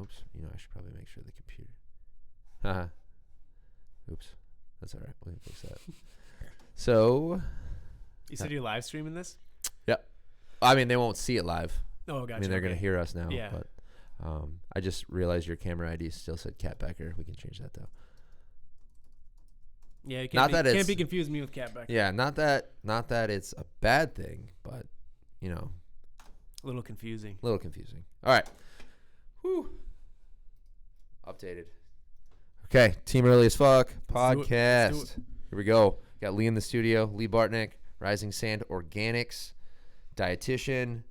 Oops. I should probably make sure the computer. Haha. Oops. That's all right. We can fix that. So. You said you're live streaming this? Yep. I mean, they won't see it live. Oh, gotcha. I mean, they're going to hear us now. Yeah. But I just realized your camera ID still said Cat Becker. We can change that, though. Yeah, you can't be confused me with Cat Becker. Yeah, not that it's a bad thing, but, A little confusing. All right. Whew. Updated. Okay, Team Early as Fuck podcast. Let's do it. Here we go. Got Lee in the studio. Lee Bartnik, Rising Sand Organics, dietitian.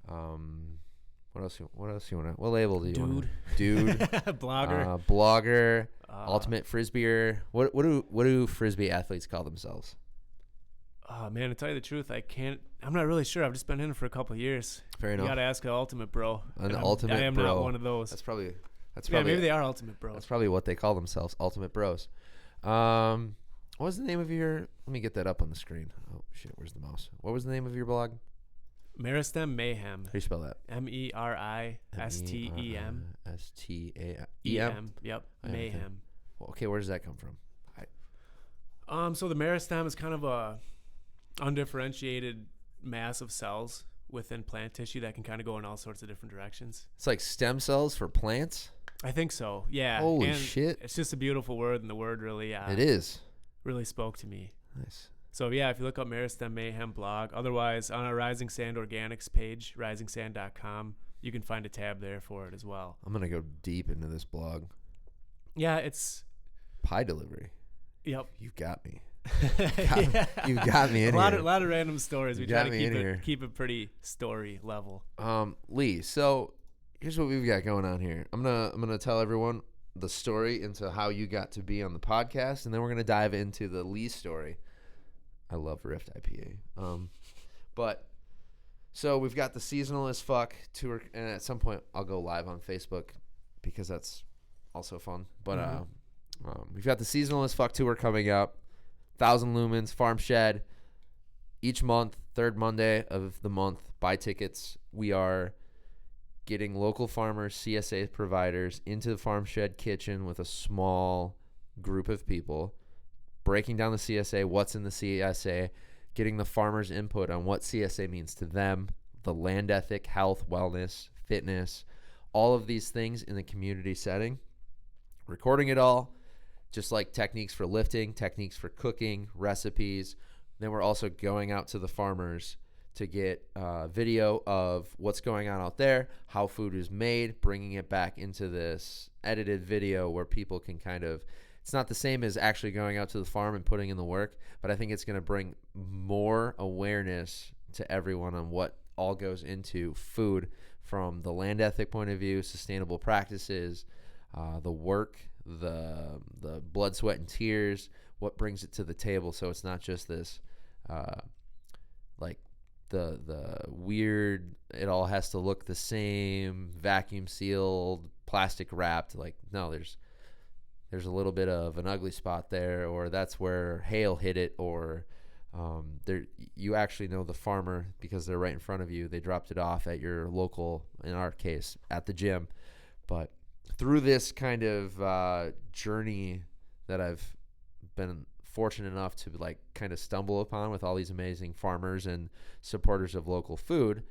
What else you want to? What label do you want? Dude. Blogger. Blogger. Ultimate frisbeer. What do frisbee athletes call themselves? Oh man, to tell you the truth, I'm not really sure. I've just been in it for a couple of years. Fair enough. You gotta ask an ultimate bro. An ultimate bro. I am not one of those. That's probably. Yeah, maybe they are ultimate bros. That's probably what they call themselves, ultimate bros. What was the name of your? Let me get that up on the screen. Oh shit, where's the mouse? What was the name of your blog? Meristem Mayhem. How do you spell that? MERISTEM. STEM. Yep. Mayhem. Well, okay, where does that come from? So the meristem is kind of a undifferentiated mass of cells within plant tissue that can kind of go in all sorts of different directions. It's like stem cells for plants? I think so, yeah. Holy shit. It's just a beautiful word, and the word really it is. Really spoke to me. Nice. So, yeah, if you look up Meristem Mayhem blog, otherwise on our Rising Sand Organics page, risingsand.com, you can find a tab there for it as well. I'm going to go deep into this blog. Yeah, it's... Pie delivery. Yep. You got me. You got me in here. A lot of random stories. We try to keep it pretty story level. Lee, so here's what we've got going on here. I'm gonna tell everyone the story into how you got to be on the podcast, and then we're gonna dive into the Lee story. I love Rift IPA. But so we've got the Seasonal as Fuck tour, and at some point I'll go live on Facebook because that's also fun. But we've got the Seasonal as Fuck tour coming up. 1,000 lumens, Farm Shed. Each month, third Monday of the month, buy tickets. We are getting local farmers, CSA providers into the Farm Shed kitchen with a small group of people, breaking down the CSA, what's in the CSA, getting the farmers' input on what CSA means to them, the land ethic, health, wellness, fitness, all of these things in the community setting. Recording it all. Just like techniques for lifting, techniques for cooking, recipes. Then we're also going out to the farmers to get video of what's going on out there, how food is made, bringing it back into this edited video where people can kind of, it's not the same as actually going out to the farm and putting in the work, but I think it's going to bring more awareness to everyone on what all goes into food from the land ethic point of view, sustainable practices, the work, the blood, sweat, and tears, what brings it to the table. So it's not just this like the weird, it all has to look the same, vacuum sealed, plastic wrapped. Like, no, there's a little bit of an ugly spot there, or that's where hail hit it, or you actually know the farmer because they're right in front of you. They dropped it off at your local, in our case, at the gym. But through this kind of journey that I've been fortunate enough to like kind of stumble upon with all these amazing farmers and supporters of local food,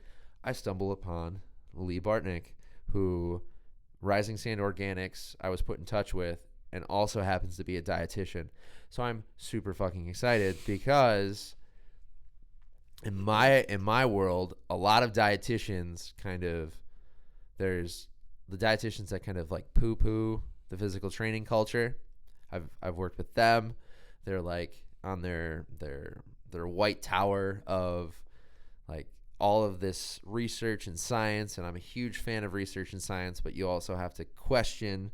I stumble upon Lee Bartnik, who Rising Sand Organics I was put in touch with, and also happens to be a dietitian. So I'm super fucking excited because in my world, a lot of dietitians kind of, there's the dietitians that kind of like poo-poo the physical training culture. I've worked with them. They're like on their white tower of like all of this research and science, and I'm a huge fan of research and science, but you also have to question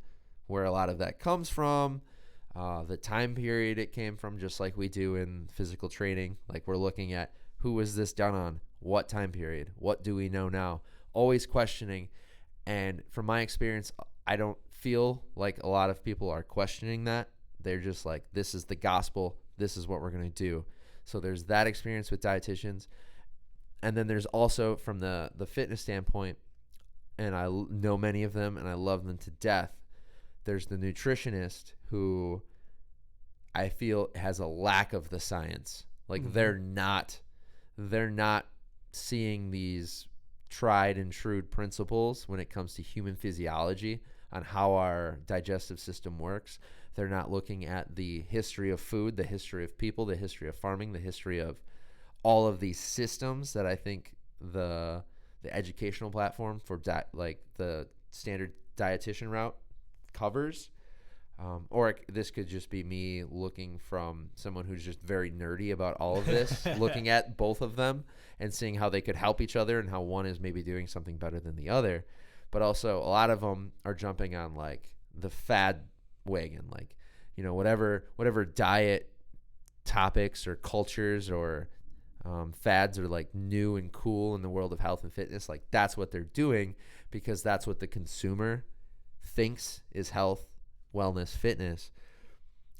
where a lot of that comes from, the time period it came from, just like we do in physical training. Like, we're looking at who was this done on, what time period, what do we know now, always questioning. And from my experience, I don't feel like a lot of people are questioning that. They're just like, this is the gospel, this is what we're going to do. So there's that experience with dietitians. And then there's also, from the fitness standpoint, and know many of them, and I love them to death. There's the nutritionist who I feel has a lack of the science. Like they're not seeing these tried and true principles when it comes to human physiology on how our digestive system works. They're not looking at the history of food, the history of people, the history of farming, the history of all of these systems that I think the educational platform for like the standard dietitian route covers. Or this could just be me looking from someone who's just very nerdy about all of this, looking at both of them and seeing how they could help each other and how one is maybe doing something better than the other. But also a lot of them are jumping on like the fad wagon, like, you know, whatever diet topics or cultures or fads are like new and cool in the world of health and fitness. Like that's what they're doing because that's what the consumer thinks is health, wellness, fitness.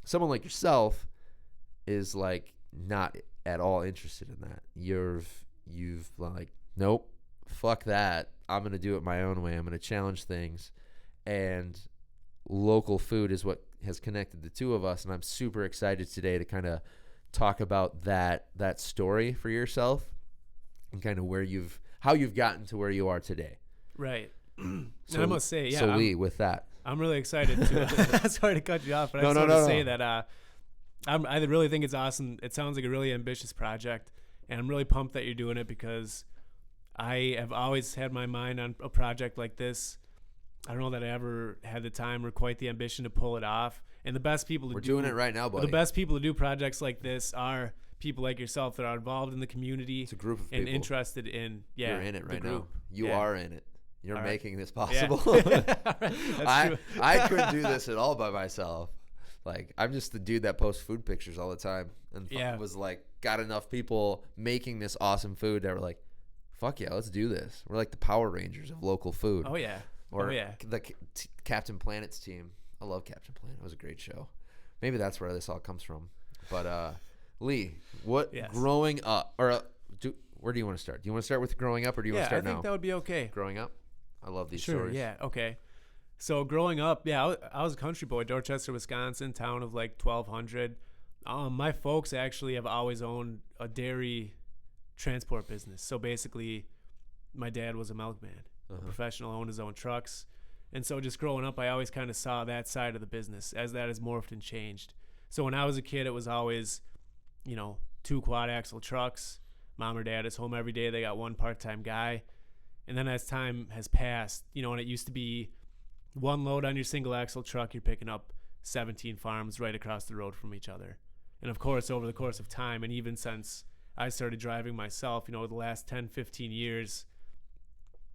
Someone like yourself is like not at all interested in that. You've like, nope, fuck that. I'm going to do it my own way. I'm going to challenge things. And local food is what has connected the two of us. And I'm super excited today to kind of talk about that story for yourself and kind of how you've gotten to where you are today. Right. So, I must say, yeah. So Lee, with that, I'm really excited to. Sorry to cut you off, but I just want to say that I really think it's awesome. It sounds like a really ambitious project, and I'm really pumped that you're doing it because I have always had my mind on a project like this. I don't know that I ever had the time or quite the ambition to pull it off. And the best people to We're doing it right now, buddy. The best people to do projects like this are people like yourself that are involved in the community. It's a group of and people. Interested in. Yeah, you're in it right now. You are in it. You're all making this possible. Yeah. That's true. I couldn't do this at all by myself. Like, I'm just the dude that posts food pictures all the time. And was like, got enough people making this awesome food that were like, fuck yeah, let's do this. We're like the Power Rangers of local food. Oh, yeah. Or the Captain Planet's team. I love Captain Planet. It was a great show. Maybe that's where this all comes from. But, Lee, growing up, or where do you want to start? Do you want to start with growing up, or do you want to start now? I think that would be okay. Growing up? I love these Sure, stories. Yeah, okay. So growing up, I was a country boy, Dorchester, Wisconsin, town of like 1,200. My folks actually have always owned a dairy transport business. So basically, my dad was a milkman, a professional, owned his own trucks. And so just growing up, I always kind of saw that side of the business as that has morphed and changed. So when I was a kid, it was always, 2 quad-axle trucks. Mom or dad is home every day. They got one part-time guy. And then as time has passed, and it used to be one load on your single-axle truck, you're picking up 17 farms right across the road from each other. And, of course, over the course of time, and even since I started driving myself, the last 10, 15 years,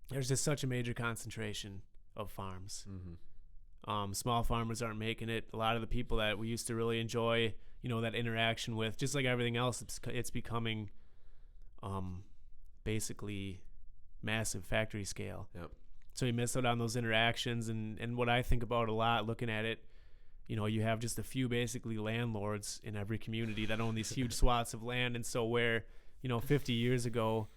there's just such a major concentration of farms. Small farmers aren't making it. A lot of the people that we used to really enjoy, that interaction with, just like everything else, it's becoming basically massive factory scale. Yep. So you miss out on those interactions. And what I think about a lot looking at it, you have just a few basically landlords in every community that own these huge swaths of land. And so where, 50 years ago,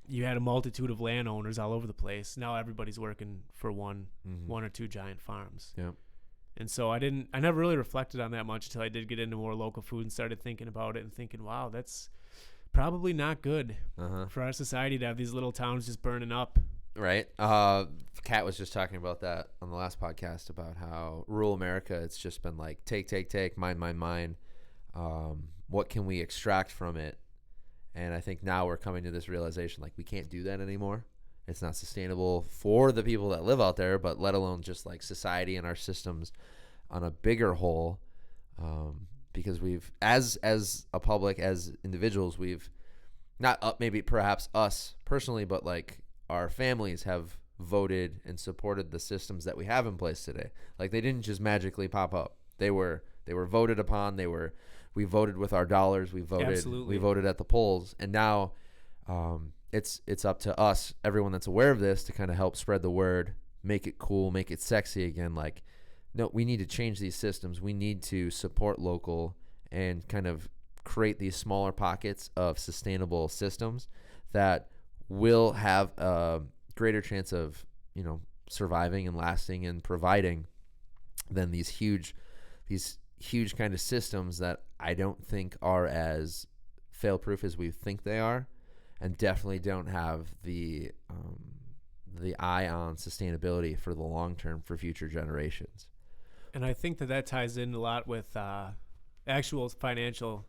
you had a multitude of landowners all over the place. Now everybody's working for one or two giant farms. Yep. And so I never really reflected on that much until I did get into more local food and started thinking about it and thinking, wow, that's probably not good for our society to have these little towns just burning up. Right. Kat was just talking about that on the last podcast about how rural America, it's just been like take, mine. What can we extract from it? And I think now we're coming to this realization, like, we can't do that anymore. It's not sustainable for the people that live out there, but let alone just like society and our systems on a bigger whole. Because we've, as a public, as individuals, we've not maybe perhaps us personally, but like our families have voted and supported the systems that we have in place today. Like, they didn't just magically pop up. They were voted upon. We voted with our dollars. We voted. Absolutely. We voted at the polls, and now it's up to us, everyone that's aware of this, to kind of help spread the word, make it cool, make it sexy again. Like, no, we need to change these systems. We need to support local and kind of create these smaller pockets of sustainable systems that will have a greater chance of surviving and lasting and providing than these huge kind of systems that I don't think are as fail-proof as we think they are, and definitely don't have the eye on sustainability for the long term for future generations. And I think that ties in a lot with actual financial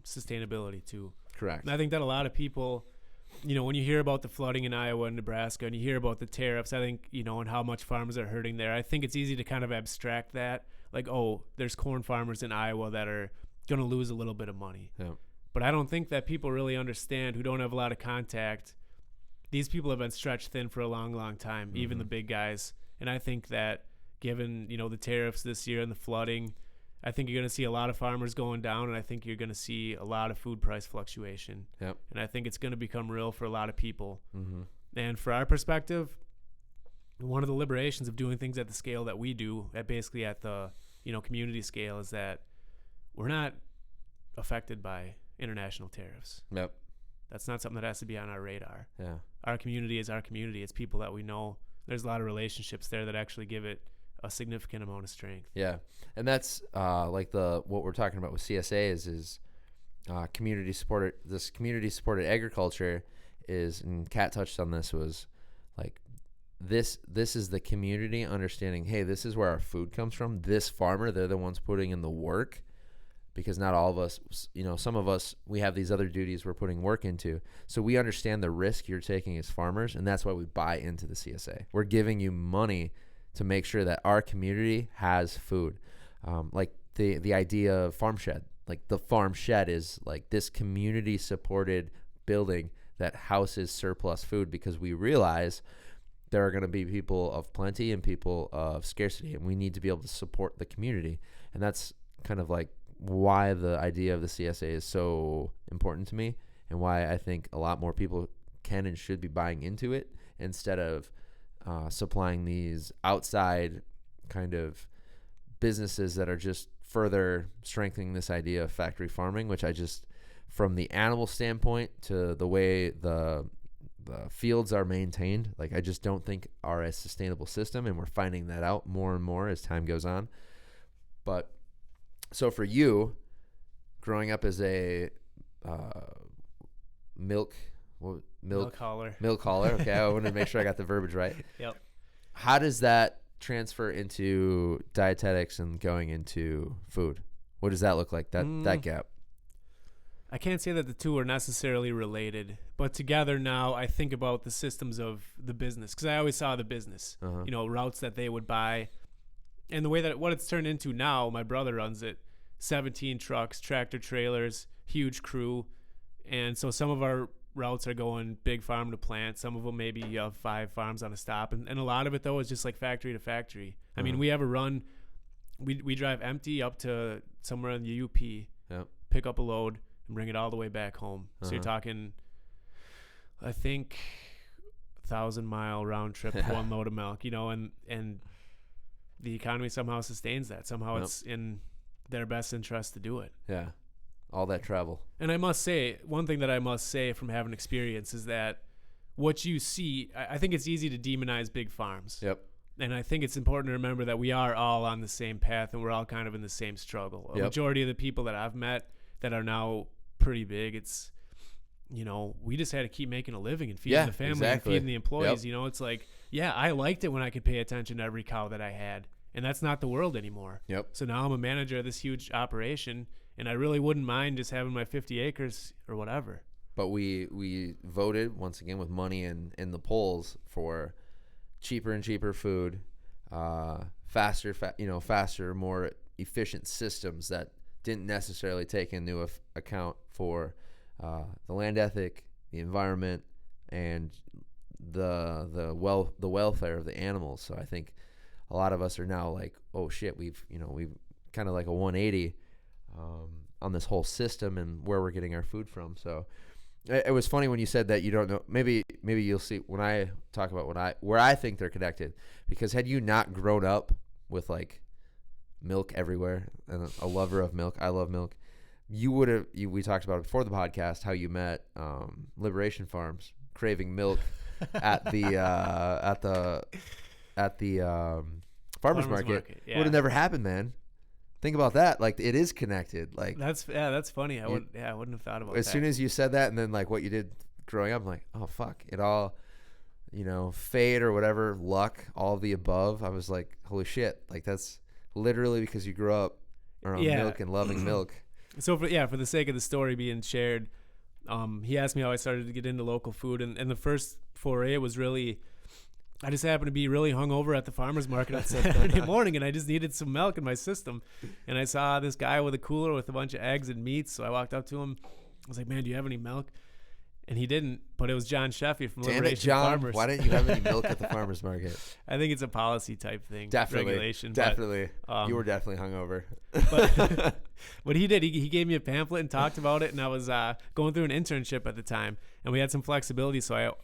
sustainability too. Correct. And I think that a lot of people, when you hear about the flooding in Iowa and Nebraska, and you hear about the tariffs, I think, and how much farmers are hurting there, I think it's easy to kind of abstract that. Like, oh, there's corn farmers in Iowa that are going to lose a little bit of money. Yeah. But I don't think that people really understand, who don't have a lot of contact. These people have been stretched thin for a long, long time, even the big guys. And I think that given, the tariffs this year and the flooding, I think you're going to see a lot of farmers going down, and I think you're going to see a lot of food price fluctuation. Yep. And I think it's going to become real for a lot of people. Mm-hmm. And for our perspective, one of the liberations of doing things at the scale that we do, at the community scale, is that we're not affected by international tariffs. Yep. That's not something that has to be on our radar. Yeah. Our community is our community. It's people that we know. There's a lot of relationships there that actually give it a significant amount of strength. Yeah. And that's what we're talking about with CSA is community supported. This community supported agriculture is, and Kat touched on this, was like this is the community understanding, hey, this is where our food comes from. This farmer, they're the ones putting in the work, because not all of us, some of us, we have these other duties we're putting work into. So we understand the risk you're taking as farmers, and that's why we buy into the CSA. We're giving you money to make sure that our community has food. Like the idea of farm shed, like the farm shed is like this community supported building that houses surplus food, because we realize there are going to be people of plenty and people of scarcity, and we need to be able to support the community. And that's kind of like why the idea of the CSA is so important to me, and why I think a lot more people can and should be buying into it, instead of supplying these outside kind of businesses that are just further strengthening this idea of factory farming, which I just, from the animal standpoint to the way the fields are maintained, like I just don't think are a sustainable system, and we're finding that out more and more as time goes on. But so for you, growing up as a milk hauler. Okay, I wanted to make sure I got the verbiage right. Yep. How does that transfer into dietetics and going into food? What does that look like? That gap? I can't say that the two are necessarily related, but together now I think about the systems of the business, because I always saw the business, routes that they would buy, and the way that what it's turned into now. My brother runs it, 17 trucks, tractor trailers, huge crew, and so some of our routes are going big farm to plant. Some of them maybe you have 5 farms on a stop, and a lot of it though is just like factory to factory. I mean, we have a run. We drive empty up to somewhere in the UP, pick up a load, and bring it all the way back home. So you're talking, I think, 1,000-mile round trip, one load of milk, and the economy somehow sustains that. Somehow it's in their best interest to do it. Yeah. All that travel. And I must say, one thing that I must say from having experience is that what you see, I think it's easy to demonize big farms. Yep. And I think it's important to remember that we are all on the same path, and we're all kind of in the same struggle. A majority of the people that I've met that are now pretty big, it's, we just had to keep making a living and feeding the family and feeding the employees. It's like, I liked it when I could pay attention to every cow that I had, and that's not the world anymore. Yep. So now I'm a manager of this huge operation, and I really wouldn't mind just having my 50 acres or whatever. But we voted once again with money in the polls for cheaper and cheaper food, faster, more efficient systems that didn't necessarily take into account for the land ethic, the environment, and the welfare of the animals. So I think a lot of us are now like, oh shit, we've kind of like a 180 on this whole system and where we're getting our food from. So it was funny when you said that you don't know. Maybe you'll see when I talk about where I think they're connected. Because had you not grown up with like milk everywhere, and a lover of milk, I love milk, you would have. We talked about it before the podcast how you met Liberation Farms, craving milk at the farmers market, it would have never happened, man. Think about that. Like, it is connected. Like, that's funny. I wouldn't have thought about as that. soon as you said that, and then like what you did growing up, I'm like, oh fuck, it all, fate or whatever, luck, all of the above. I was like, holy shit, like that's literally because you grew up around milk and loving milk. So for the sake of the story being shared, he asked me how I started to get into local food, and the first foray was really, I just happened to be really hungover at the farmer's market on Saturday morning, and I just needed some milk in my system. And I saw this guy with a cooler with a bunch of eggs and meats, so I walked up to him. I was like, man, do you have any milk? And he didn't, but it was John Sheffy from Liberation Farmers. Why didn't you have any milk at the farmer's market? I think it's a policy type thing. Definitely. Regulation. Definitely. You were definitely hungover. But what he did, he gave me a pamphlet and talked about it, and I was going through an internship at the time, and we had some flexibility, so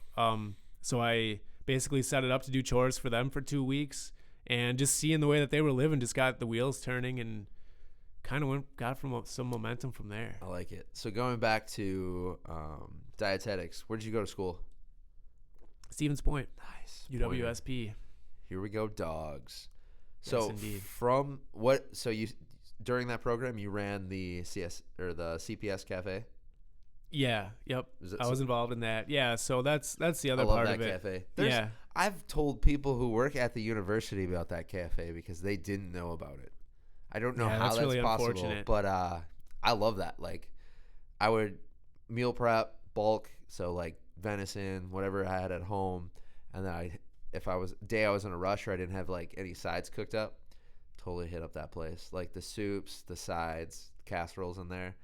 I basically set it up to do chores for them for 2 weeks, and just seeing the way that they were living just got the wheels turning and kind of got some momentum from there. I like it. So going back to dietetics, where did you go to school? Stevens Point. Nice. UWSP. Here we go, dogs. Yes, So indeed. you during that program you ran the CPS cafe? Yeah. Yep. I was involved in that. Yeah. So that's the other I love part that of it. cafe. Yeah. I've told people who work at the university about that cafe because they didn't know about it. I don't know how that's really possible, unfortunate. but I love that. Like, I would meal prep bulk, so like venison, whatever I had at home, and then if I was in a rush or I didn't have like any sides cooked up, totally hit up that place. Like the soups, the sides, casseroles in there.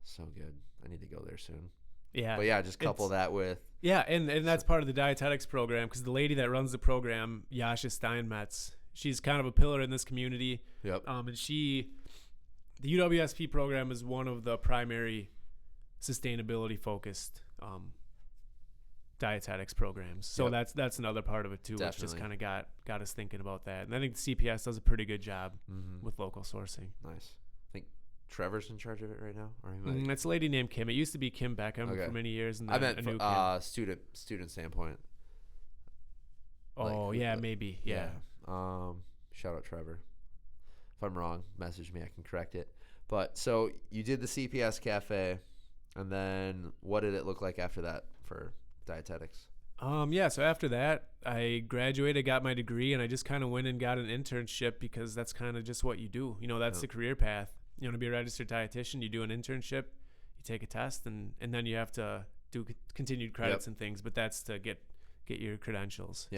So good. I need to go there soon. Yeah. But yeah, just couple that with. Yeah, and that's part of the dietetics program, because the lady that runs the program, Yasha Steinmetz, she's kind of a pillar in this community. Yep. And the UWSP program is one of the primary sustainability focused dietetics programs. So that's another part of it too, Definitely. which just kind of got us thinking about that. And I think the CPS does a pretty good job with local sourcing. Nice. I think Trevor's in charge of it right now, or It's a lady named Kim. It used to be Kim Beckham for many years, and then I meant a new from student standpoint. Oh, yeah, maybe. Yeah. Shout out Trevor. If I'm wrong, message me. I can correct it. But so you did the CPS cafe, and then what did it look like after that for dietetics? So after that, I graduated, got my degree, and I just kind of went and got an internship, because that's kind of just what you do. That's the career path. You want to be a registered dietitian, you do an internship, you take a test, and then you have to do continued credits and things, but that's to get your credentials.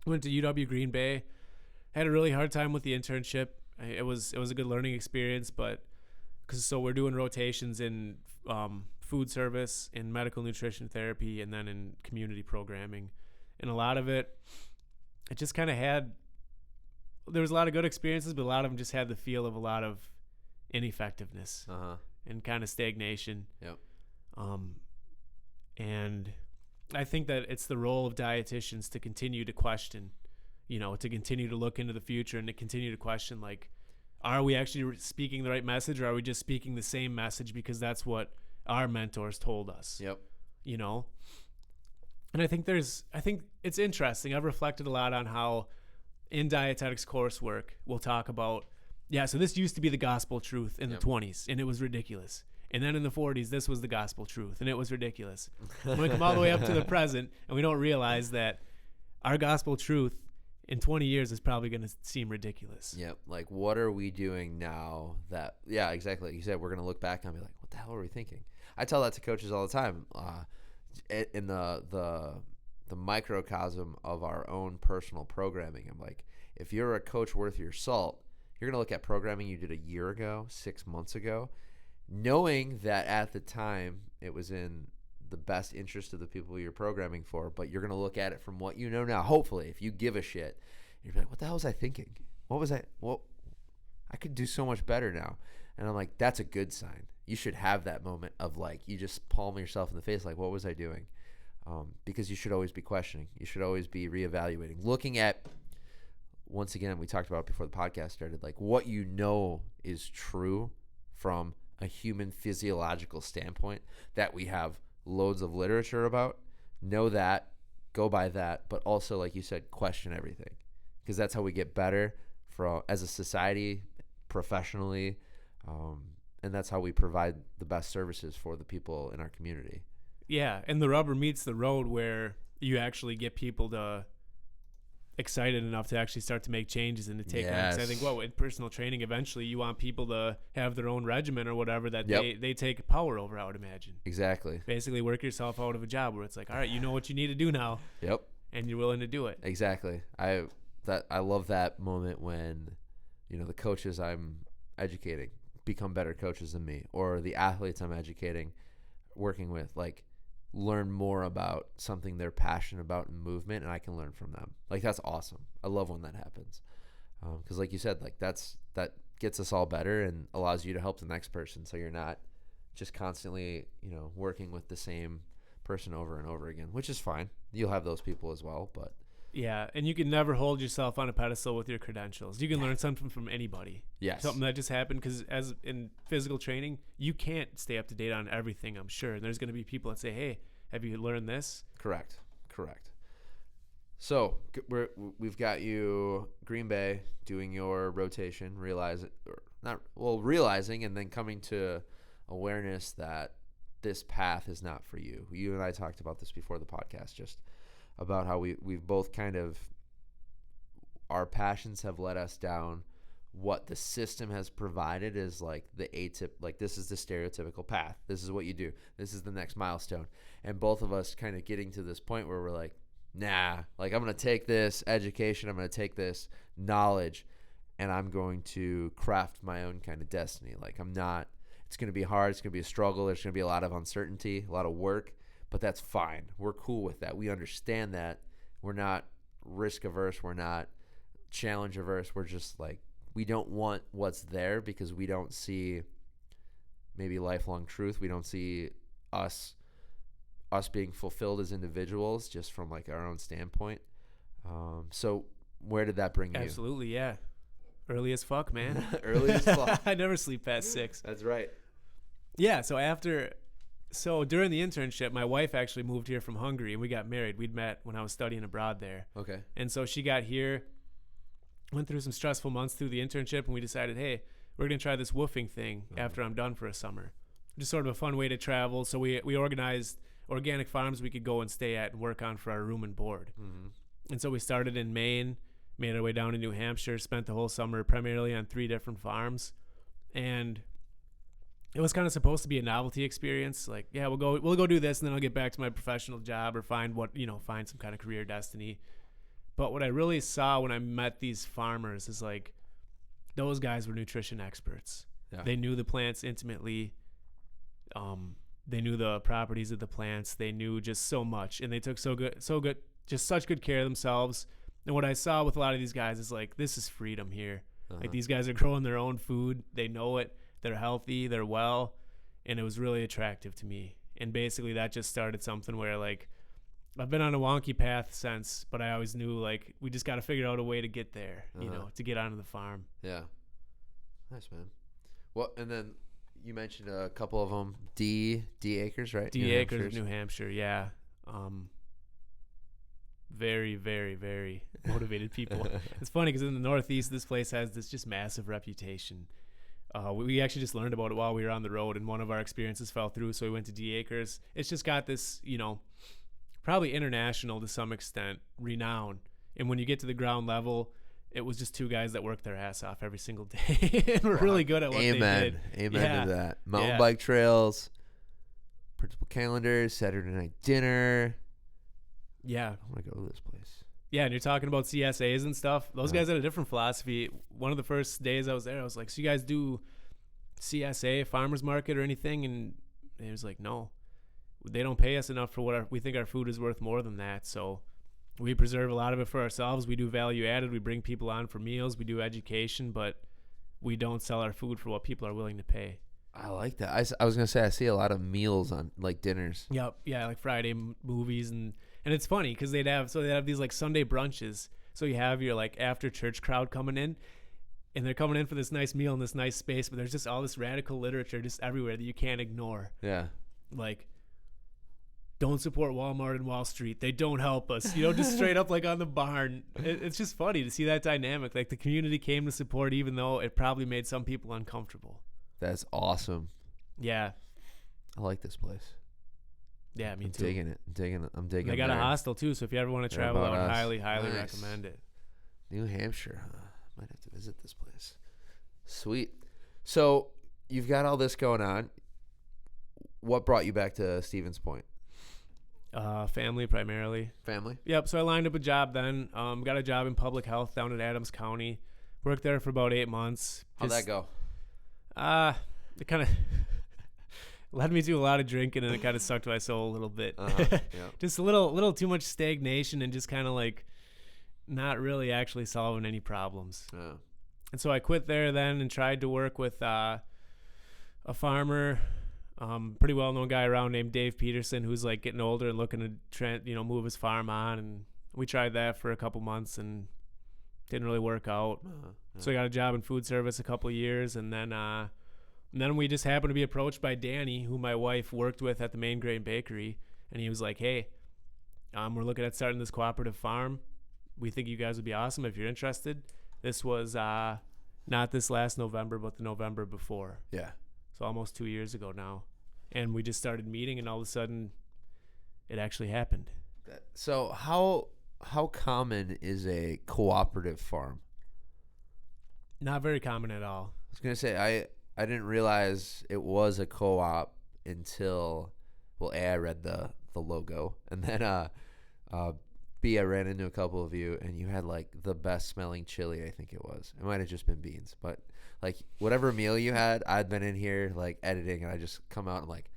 Went to UW Green Bay, had a really hard time with the internship. It was a good learning experience, but so we're doing rotations in food service, in medical nutrition therapy, and then in community programming. And a lot of it just kind of there was a lot of good experiences, but a lot of them just had the feel of a lot of ineffectiveness and kind of stagnation. Yep. And I think that it's the role of dietitians to continue to question, to continue to look into the future and to continue to question, like, are we actually speaking the right message, or are we just speaking the same message because that's what our mentors told us? Yep. And I think it's interesting. I've reflected a lot on how in dietetics coursework we'll talk about, so this used to be the gospel truth in the 20s, and it was ridiculous. And then in the 40s, this was the gospel truth, and it was ridiculous. We come all the way up to the present, and we don't realize that our gospel truth in 20 years is probably going to seem ridiculous. Yep. Like, what are we doing now that, exactly. Like you said, we're going to look back and be like, what the hell are we thinking? I tell that to coaches all the time. In the microcosm of our own personal programming, I'm like, if you're a coach worth your salt, you're going to look at programming you did a year ago, 6 months ago, knowing that at the time it was in the best interest of the people you're programming for, but you're going to look at it from what you know now. Hopefully, if you give a shit, you're like, what the hell was I thinking? What was I? Well, I could do so much better now. And I'm like, that's a good sign. You should have that moment of like, you just palm yourself in the face, like, what was I doing? Because you should always be questioning. You should always be reevaluating. Looking at, once again, we talked about it before the podcast started, like what you know is true from a human physiological standpoint that we have loads of literature about, know that, go by that, but also, like you said, question everything, because that's how we get better as a society, professionally, and that's how we provide the best services for the people in our community. Yeah, and the rubber meets the road where you actually get people to excited enough to actually start to make changes and to take on. 'Cause I think with personal training, eventually you want people to have their own regimen or whatever that they take power over, I would imagine. Exactly. Basically work yourself out of a job where it's like, all right, you know what you need to do now. Yep. And you're willing to do it. Exactly. I love that moment when, the coaches I'm educating become better coaches than me, or the athletes I'm educating, working with, like, learn more about something they're passionate about in movement, and I can learn from them. Like, that's awesome. I love when that happens, because like you said, like, that gets us all better and allows you to help the next person, so you're not just constantly working with the same person over and over again, which is fine. You'll have those people as well, but yeah, and you can never hold yourself on a pedestal with your credentials. You can learn something from anybody. Yes. Something that just happened, because as in physical training, you can't stay up to date on everything, I'm sure. And there's going to be people that say, hey, have you learned this? Correct. So we've got you Green Bay doing your rotation, realizing and then coming to awareness that this path is not for you. You and I talked about this before the podcast, just about how we've both kind of, our passions have led us down what the system has provided is like this is the stereotypical path. This is what you do. This is the next milestone. And both of us kind of getting to this point where we're like, nah, like, I'm going to take this education, I'm going to take this knowledge, and I'm going to craft my own kind of destiny. Like, it's going to be hard. It's going to be a struggle. There's going to be a lot of uncertainty, a lot of work, but that's fine. We're cool with that. We understand that. We're not risk averse. We're not challenge averse. We're just like, we don't want what's there because we don't see maybe lifelong truth. We don't see us being fulfilled as individuals just from like our own standpoint. So where did that bring you? Absolutely, yeah. Early as fuck, man. Early as fuck. I never sleep past 6. That's right. Yeah, so during the internship, my wife actually moved here from Hungary, and we got married. We'd met when I was studying abroad there. Okay. And so she got here, went through some stressful months through the internship, and we decided, hey, we're going to try this woofing thing after I'm done for a summer. Just sort of a fun way to travel. So we organized organic farms we could go and stay at and work on for our room and board. Mm-hmm. And so we started in Maine, made our way down to New Hampshire, spent the whole summer primarily on 3 different farms. And it was kind of supposed to be a novelty experience. Like, yeah, we'll go do this, and then I'll get back to my professional job or find some kind of career destiny. But what I really saw when I met these farmers is like, those guys were nutrition experts. Yeah. They knew the plants intimately. They knew the properties of the plants. They knew just so much, and they took just such good care of themselves. And what I saw with a lot of these guys is like, this is freedom here. Uh-huh. Like, these guys are growing their own food. They know it. They're healthy. They're well. And it was really attractive to me. And basically that just started something where, like, I've been on a wonky path since, but I always knew, like, we just got to figure out a way to get there, to get onto the farm. Yeah. Nice, man. Well, and then you mentioned a couple of them. D acres, right? D acres, New Hampshire, yeah. Very, very, very motivated people. It's funny because in the Northeast, this place has this just massive reputation. We actually just learned about it while we were on the road, and one of our experiences fell through, so we went to D acres. It's just got this, probably international to some extent, renown. And when you get to the ground level, it was just 2 guys that worked their ass off every single day and were really good at what they did. Amen to that. Mountain bike trails, principal calendars, Saturday night dinner. Yeah. I want to go to this place. Yeah, and you're talking about CSAs and stuff. Those guys had a different philosophy. One of the first days I was there, I was like, so you guys do CSA, farmer's market or anything? And he was like, no. They don't pay us enough for what we think our food is worth more than that. So we preserve a lot of it for ourselves. We do value added. We bring people on for meals. We do education, but we don't sell our food for what people are willing to pay. I like that. I was going to say, I see a lot of meals on, like, dinners. Yep. Yeah, like Friday movies. And it's funny because they'd have these, like, Sunday brunches. So you have your, like, after church crowd coming in, and they're coming in for this nice meal in this nice space, but there's just all this radical literature just everywhere that you can't ignore. Yeah. Like, don't support Walmart and Wall Street. They don't help us. Just straight up like on the barn. It's just funny to see that dynamic. Like the community came to support even though it probably made some people uncomfortable. That's awesome. Yeah. I like this place. Yeah, me I'm too. digging it. I'm digging They got there. a hostel too, so if you ever want to travel out, highly Nice. recommend it. New Hampshire, huh? Might have to visit this place. Sweet. So you've got all this going on. What brought you back to Stevens Point? Family primarily. Family? Yep. So I lined up a job then. Got a job in public health down in Adams County. Worked there for about 8 months. How'd that go? It kind of led me to a lot of drinking, and it kind of sucked my soul a little bit. Yeah. Just a little too much stagnation, and just kind of like not really actually solving any problems. Yeah. And so I quit there then and tried to work with a farmer, pretty well-known guy around named Dave Peterson, who's like getting older and looking to move his farm on. And we tried that for a couple months and didn't really work out. So I got a job in food service a couple of years, and then we just happened to be approached by Danny, who my wife worked with at the Main Grain Bakery, and he was like, "Hey, we're looking at starting this cooperative farm. We think you guys would be awesome if you're interested." This was not this last November, but the November before. Yeah. So almost 2 years ago now. And we just started meeting, and all of a sudden it actually happened. So how common is a cooperative farm? Not very common at all. I was going to say, I didn't realize it was a co-op until, well, A, I read the logo, and then B, I ran into a couple of you, and you had like the best smelling chili, I think it was. It might have just been beans, but like whatever meal you had, I'd been in here like editing, and I just come out and like,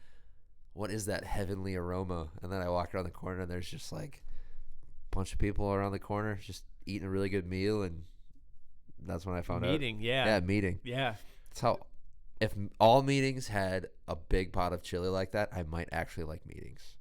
what is that heavenly aroma? And then I walk around the corner, and there's just like a bunch of people around the corner just eating a really good meal, and that's when I found out. Meeting, yeah. Yeah, meeting. Yeah. That's how, if all meetings had a big pot of chili like that, I might actually like meetings.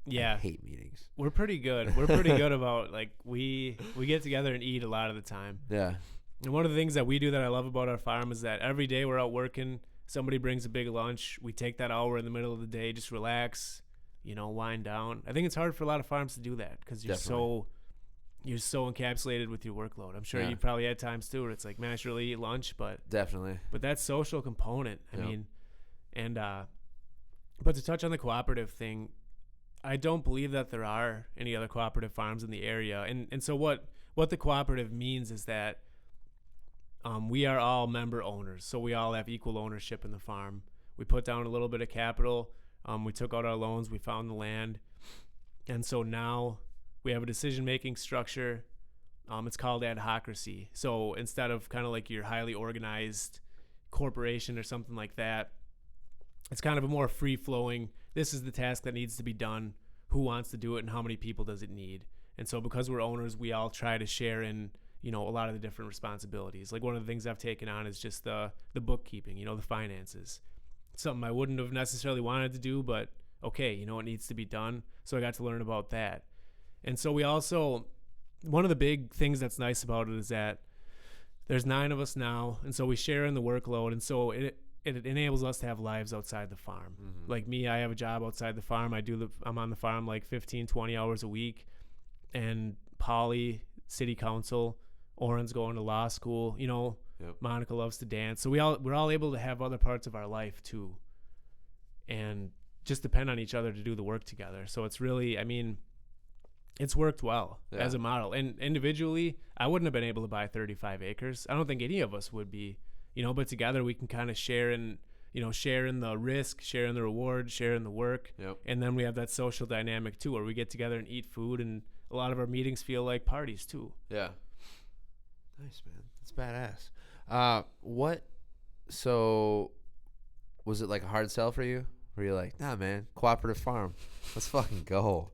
Yeah. I hate meetings. We're pretty good. We're pretty good about like we get together and eat a lot of the time. Yeah. And one of the things that we do that I love about our farm is that every day we're out working, somebody brings a big lunch. We take that hour in the middle of the day, just relax, wind down. I think it's hard for a lot of farms to do that because you're so encapsulated with your workload. I'm sure you probably had times too where it's like, man, I should really eat lunch, but Definitely. But that social component, I mean, and but to touch on the cooperative thing, I don't believe that there are any other cooperative farms in the area. And so what the cooperative means is that we are all member owners. So we all have equal ownership in the farm. We put down a little bit of capital. We took out our loans. We found the land. And so now we have a decision-making structure. It's called adhocracy. So instead of kind of like your highly organized corporation or something like that, it's kind of a more free-flowing, this is the task that needs to be done, who wants to do it, and how many people does it need. And so because we're owners, we all try to share in, a lot of the different responsibilities. Like one of the things I've taken on is just the bookkeeping, the finances. It's something I wouldn't have necessarily wanted to do, but okay, it needs to be done. So I got to learn about that. And so we also, one of the big things that's nice about it is that there's 9 of us now, and so we share in the workload, and so it enables us to have lives outside the farm. Mm-hmm. Like me, I have a job outside the farm. I'm on the farm like 15, 20 hours a week. And Polly, city council, Oren's going to law school, Monica loves to dance. So we're all able to have other parts of our life too. And just depend on each other to do the work together. So it's really, it's worked well as a model. And individually, I wouldn't have been able to buy 35 acres. I don't think any of us would be. But together we can kind of share in the risk, share in the reward, share in the work. Yep. And then we have that social dynamic too, where we get together and eat food, and a lot of our meetings feel like parties too. Yeah. Nice, man. That's badass. So was it like a hard sell for you? Were you like, nah, man, cooperative farm, let's fucking go?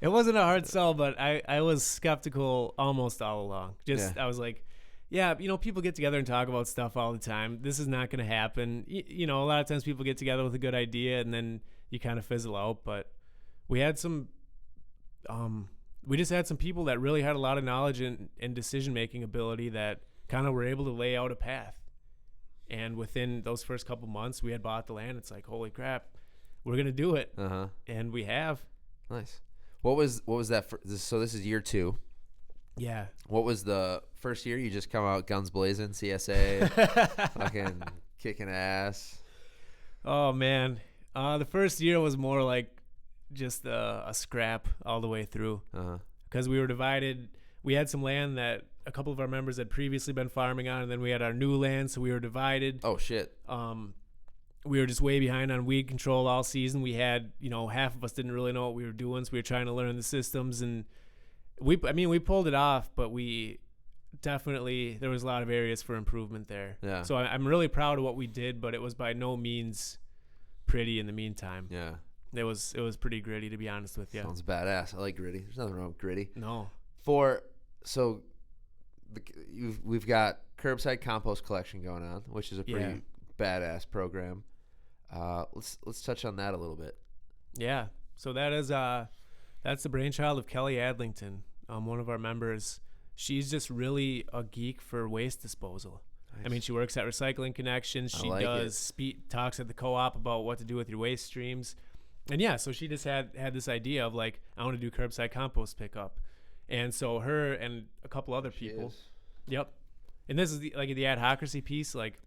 It wasn't a hard sell, but I was skeptical almost all along. I was like, yeah, people get together and talk about stuff all the time. This is not going to happen. A lot of times people get together with a good idea and then you kind of fizzle out. But we had we just had some people that really had a lot of knowledge and decision-making ability that kind of were able to lay out a path. And within those first couple months, we had bought the land. It's like, holy crap, we're going to do it. Uh-huh. And we have. Nice. What was that? So this is year 2. Yeah. What was the first year? You just come out guns blazing, CSA, fucking kicking ass. Oh man, the first year was more like just a scrap all the way through because we were divided. We had some land that a couple of our members had previously been farming on, and then we had our new land, so we were divided. Oh shit. We were just way behind on weed control all season. We had, half of us didn't really know what we were doing, so we were trying to learn the systems, and we pulled it off, but there was a lot of areas for improvement there. Yeah. So I'm really proud of what we did, but it was by no means pretty in the meantime. Yeah. It was pretty gritty, to be honest with you. Sounds badass. I like gritty. There's nothing wrong with gritty. No. We've got curbside compost collection going on, which is a pretty badass program. Let's touch on that a little bit. Yeah. So that's the brainchild of Kelly Adlington, one of our members. She's just really a geek for waste disposal. Nice. I mean, she works at Recycling Connections. She talks at the co-op about what to do with your waste streams. And yeah, so she just had this idea of like, I want to do curbside compost pickup. And so her and a couple other people. Yep. And this is the adhocracy piece. Like,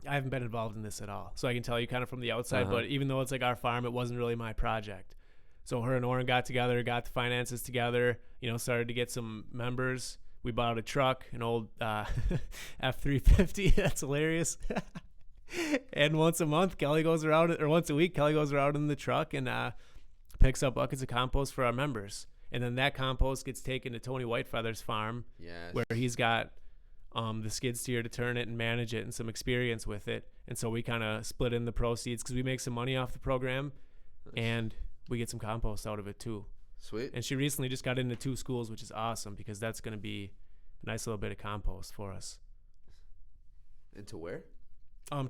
I haven't been involved in this at all. So I can tell you kind of from the outside, but even though it's like our farm, it wasn't really my project. So her and Oren got together, got the finances together, started to get some members. We bought a truck, an old F-350. That's hilarious. And once a week, Kelly goes around in the truck and picks up buckets of compost for our members. And then that compost gets taken to Tony Whitefeather's farm, where he's got the skid steer to turn it and manage it and some experience with it. And so we kind of split in the proceeds because we make some money off the program, and we get some compost out of it too. Sweet. And she recently just got into 2 schools, which is awesome because that's going to be a nice little bit of compost for us. Into where?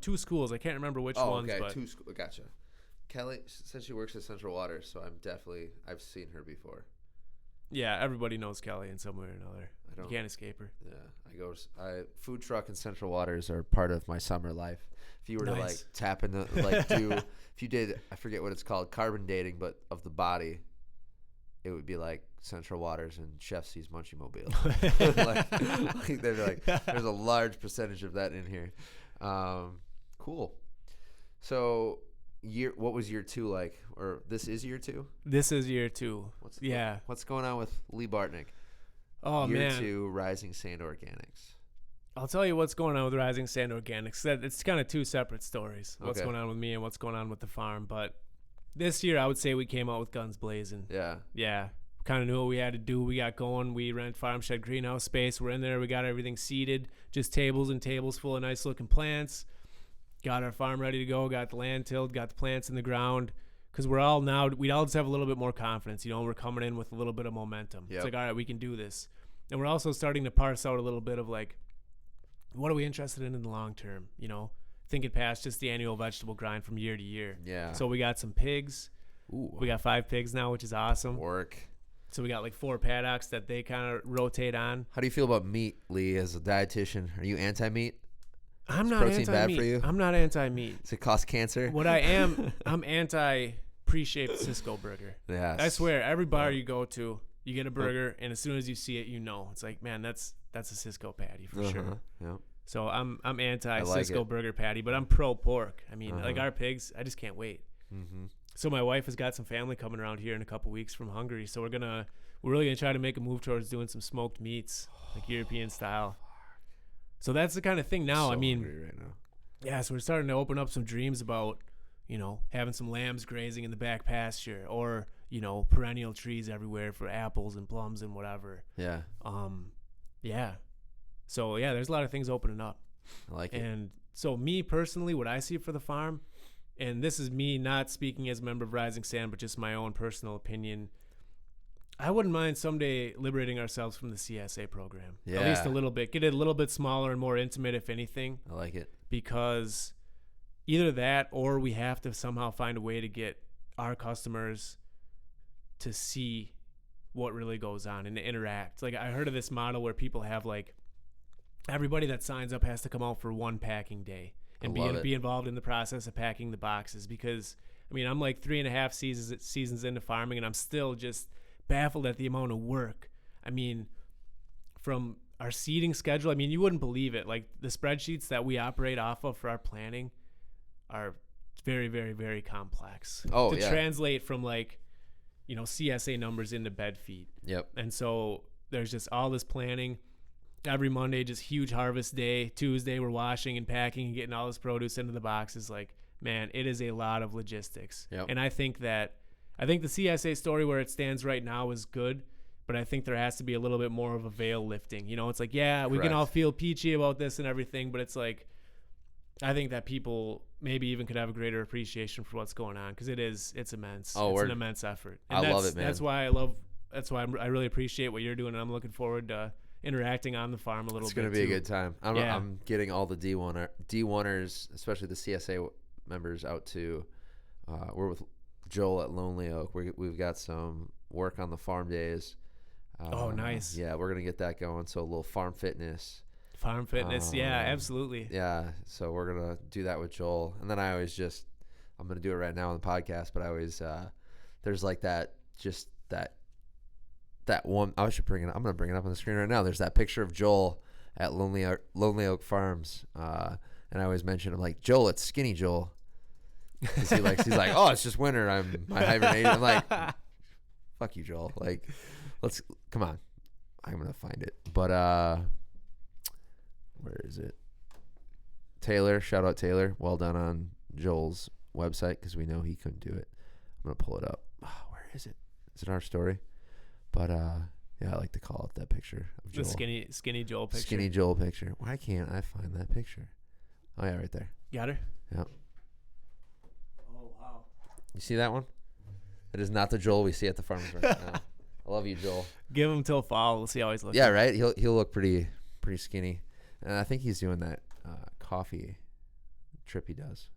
2 schools. I can't remember which ones. Okay. But 2 schools. Gotcha. Kelly says she works at Central Water, so I've seen her before. Yeah, everybody knows Kelly in some way or another. You can't escape her. Yeah, food truck and Central Waters are part of my summer life. If you were to like tap into if you did, I forget what it's called, carbon dating, but of the body, it would be like Central Waters and Chef C's Munchie Mobile. They'd be like, there's a large percentage of that in here. Cool. So what was year 2 like? Or this is year 2? This is year 2. What's going on with Lee Bartnik? Oh, year man. 2 Rising Sand Organics. I'll tell you what's going on with Rising Sand Organics. It's kind of 2 separate stories. What's going on with me and what's going on with the farm. But this year, I would say we came out with guns blazing. Yeah. Kind of knew what we had to do. We got going. We rent farm shed greenhouse space. We're in there. We got everything seeded. Just tables and tables full of nice looking plants. Got our farm ready to go. Got the land tilled. Got the plants in the ground. Because we all just have a little bit more confidence. We're coming in with a little bit of momentum. Yep. It's like, all right, we can do this. And we're also starting to parse out a little bit of like, what are we interested in the long term? Thinking past just the annual vegetable grind from year to year. Yeah. So we got some pigs. Ooh. We got 5 pigs now, which is awesome. Work. So we got like 4 paddocks that they kind of rotate on. How do you feel about meat, Lee, as a dietitian? Are you anti-meat? I'm not anti-meat. Bad for you? I'm not anti-meat. Does it cause cancer? What I am, I'm anti pre-shaped Cisco burger. Yes. I swear, every bar you go to, you get a burger, and as soon as you see it, it's like, man, that's a Cisco patty for sure. Yeah. So I'm anti Cisco burger patty, but I'm pro pork. I mean, like our pigs, I just can't wait. Mm-hmm. So my wife has got some family coming around here in a couple weeks from Hungary, so we're really gonna try to make a move towards doing some smoked meats, like European style. So that's the kind of thing now. So I mean, hungry right now. Yeah, so we're starting to open up some dreams about, having some lambs grazing in the back pasture, or perennial trees everywhere for apples and plums and whatever. Yeah. Yeah. So yeah, there's a lot of things opening up. I like it. And so me personally, what I see for the farm, and this is me not speaking as a member of Rising Sand, but just my own personal opinion, I wouldn't mind someday liberating ourselves from the CSA program. Yeah. At least a little bit. Get it a little bit smaller and more intimate, if anything. I like it. Because either that, or we have to somehow find a way to get our customers to see what really goes on and to interact. Like, I heard of this model where people have, like, everybody that signs up has to come out for one packing day and be involved in the process of packing the boxes, because I mean, I'm like 3.5 seasons into farming, and I'm still just baffled at the amount of work. I mean, from our seeding schedule, I mean, you wouldn't believe it. Like the spreadsheets that we operate off of for our planning are very, very, very complex Oh, to yeah. translate from like, CSA numbers into bed feet. Yep. And so there's just all this planning. Every Monday, just huge harvest day. Tuesday, we're washing and packing and getting all this produce into the boxes. Like, man, it is a lot of logistics. Yep. And I think the CSA story where it stands right now is good, but I think there has to be a little bit more of a veil lifting. It's like, yeah, we can all feel peachy about this and everything, but it's like, I think that people maybe even could have a greater appreciation for what's going on, because it's immense. It's an immense effort. And I love it, man. That's why I really appreciate what you're doing, and I'm looking forward to interacting on the farm a little bit. It's going to be a good time. I'm getting all the D1ers, especially the CSA members, out to we're with Joel at Lonely Oak. We've got some work on the farm days. Oh, nice. Yeah, we're going to get that going. So a little farm fitness. Yeah, absolutely. Yeah, so we're going to do that with Joel. And then I'm going to do it right now on the podcast, but I always, there's like that one, I'm going to bring it up on the screen right now. There's that picture of Joel at Lonely Oak Farms. And I always mention, I'm like, Joel, it's skinny Joel. He's like, oh, it's just winter. My hibernation. I'm like, fuck you, Joel. Like, come on. I'm going to find it. But, where is it? Taylor, shout out Taylor. Well done on Joel's website, because we know he couldn't do it. I'm going to pull it up. Oh, where is it? Is it our story? But, yeah, I like to call up that picture of Joel. The skinny Joel picture. Skinny Joel picture. Why can't I find that picture? Oh, yeah, right there. Got her? Yep. Oh, wow. You see that one? It is not the Joel we see at the farmer's market now. I love you, Joel. Give him till fall. We'll see how he's looking. Yeah, right? He'll look pretty skinny. And I think he's doing that coffee trip he does,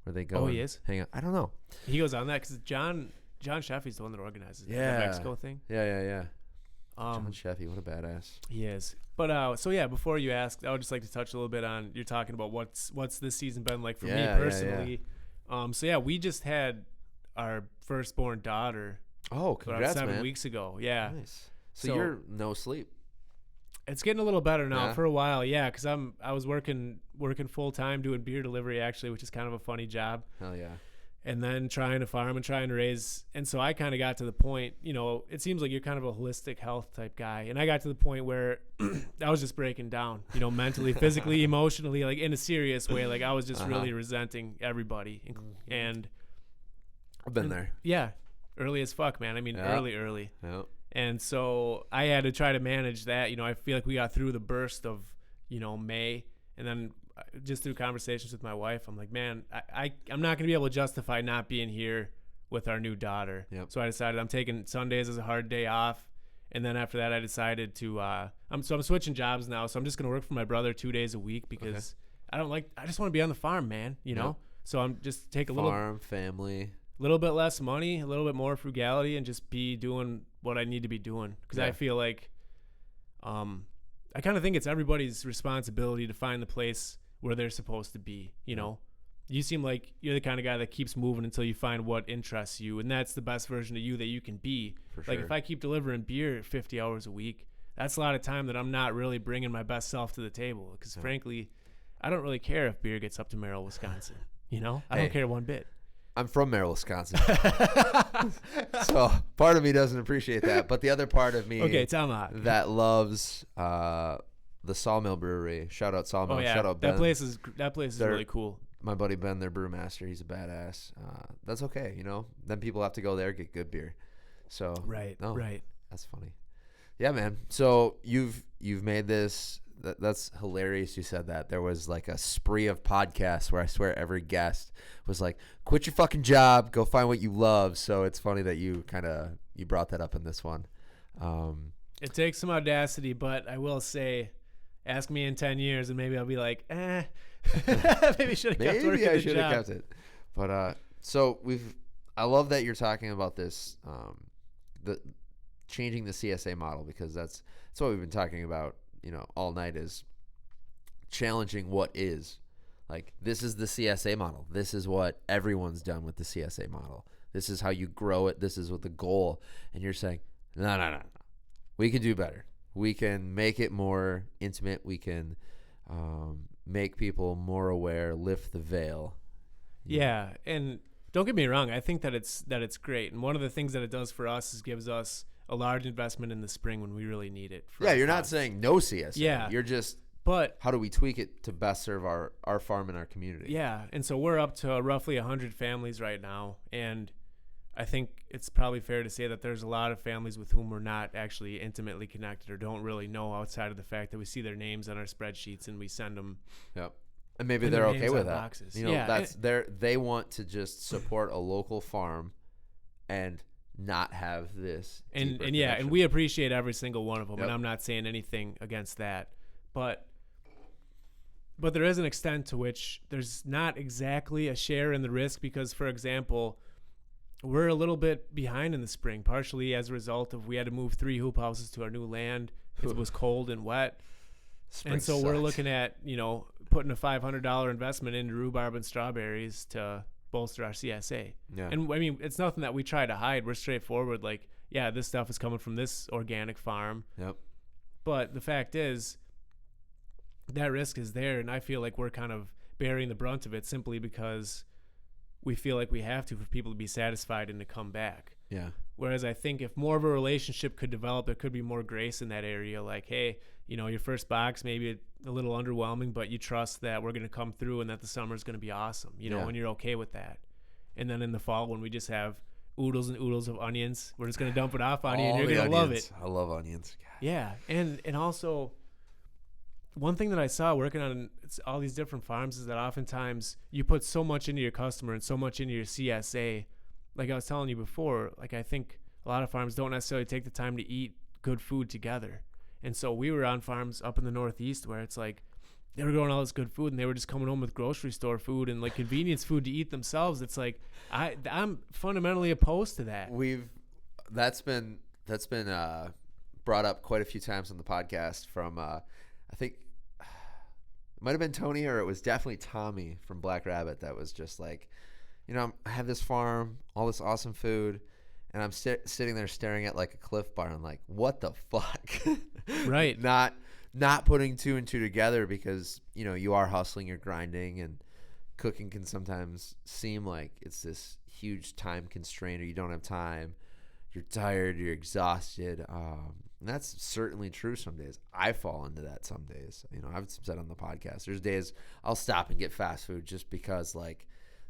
where they go. Oh, he is? Hang on. I don't know. He goes on that because John Sheffy's the one that organizes the Mexico thing. Yeah. John Sheffy, what a badass. He is. But so yeah, before you ask, I would just like to touch a little bit on, you're talking about what's this season been like for me personally. So yeah, we just had our firstborn daughter. Oh, congrats, 7 weeks ago. Yeah. Nice. So you're no sleep. It's getting a little better now for a while, yeah, because I was working full time doing beer delivery actually, which is kind of a funny job. Hell yeah. And then trying to farm and trying to raise, and so I kind of got to the point, it seems like you're kind of a holistic health type guy, and I got to the point where I was just breaking down, mentally, physically, emotionally, like in a serious way, like I was just really resenting everybody, and I've been there. Yeah, early as fuck, man. I mean, early. Yep. And so I had to try to manage that. I feel like we got through the burst of, May. And then just through conversations with my wife, I'm like, man, I'm not going to be able to justify not being here with our new daughter. Yep. So I decided I'm taking Sundays as a hard day off. And then after that, I decided to, I'm switching jobs now. So I'm just going to work for my brother 2 days a week because I just want to be on the farm, man, So I'm just take a farm, family. A little bit less money, a little bit more frugality, and just be doing what I need to be doing. Because I feel like I kind of think it's everybody's responsibility to find the place where they're supposed to be, You seem like you're the kind of guy that keeps moving until you find what interests you, and that's the best version of you that you can be. For sure. Like if I keep delivering beer 50 hours a week, that's a lot of time that I'm not really bringing my best self to the table. Because frankly, I don't really care if beer gets up to Merrill, Wisconsin. I don't care one bit. I'm from Merrill, Wisconsin. So part of me doesn't appreciate that. But the other part of me that loves the Sawmill Brewery. Shout out Sawmill. Oh, yeah. Shout out Ben. That place is really cool. My buddy Ben, their brewmaster, he's a badass. That's okay, Then people have to go there, get good beer. So right. That's funny. Yeah, man. So you've made this. That's hilarious you said that. There was like a spree of podcasts where I swear every guest was like, quit your fucking job, go find what you love. So it's funny that you brought that up in this one. It takes some audacity, but I will say, ask me in 10 years and maybe I'll be like, maybe should have kept working the job. Maybe I should have kept it. But so I love that you're talking about this, the changing the CSA model, because that's what we've been talking about all night, is challenging what is. Like, this is the CSA model. This is what everyone's done with the CSA model. This is how you grow it. This is what the goal. And you're saying, no. We can do better. We can make it more intimate. We can make people more aware, lift the veil. Yeah, and don't get me wrong. I think that it's great. And one of the things that it does for us is gives us a large investment in the spring when we really need it. Yeah, you're not saying no CSA. Yeah. You're just, but how do we tweak it to best serve our farm and our community? Yeah, and so we're up to roughly 100 families right now, and I think it's probably fair to say that there's a lot of families with whom we're not actually intimately connected or don't really know outside of the fact that we see their names on our spreadsheets and we send them. Yep. And maybe they're okay with that. Boxes. You know, they want to just support a local farm and not have this. And we appreciate every single one of them. Yep. And I'm not saying anything against that, but there is an extent to which there's not exactly a share in the risk because, for example, we're a little bit behind in the spring, partially as a result of we had to move 3 hoop houses to our new land. It was cold and wet. Spring and so sucks. we're looking at, putting a $500 investment into rhubarb and strawberries to bolster our CSA. Yeah. And I mean, it's nothing that we try to hide. We're straightforward. Like, yeah, this stuff is coming from this organic farm. Yep. But the fact is that risk is there. And I feel like we're kind of bearing the brunt of it simply because we feel like we have to for people to be satisfied and to come back. Yeah. Whereas I think if more of a relationship could develop, there could be more grace in that area. Like, hey, your first box maybe a little underwhelming, but you trust that we're going to come through and that the summer is going to be awesome, and you're okay with that. And then in the fall, when we just have oodles and oodles of onions, we're just going to dump it off on you and you're going to love it. I love onions. God. Yeah. And also, one thing that I saw working on all these different farms is that oftentimes you put so much into your customer and so much into your CSA. Like I was telling you before, like I think a lot of farms don't necessarily take the time to eat good food together. And so we were on farms up in the Northeast where it's like they were growing all this good food and they were just coming home with grocery store food and like convenience food to eat themselves. It's like I'm fundamentally opposed to that. That's been brought up quite a few times on the podcast from I think it might have been Tony or it was definitely Tommy from Black Rabbit that was just like, I have this farm, all this awesome food, and I'm sitting there staring at like a Cliff Bar and like, what the fuck? Right. Not putting 2 and 2 together because, you are hustling, you're grinding, and cooking can sometimes seem like it's this huge time constraint or you don't have time. You're tired, you're exhausted. And that's certainly true some days. I fall into that some days. I've said on the podcast, there's days I'll stop and get fast food just because like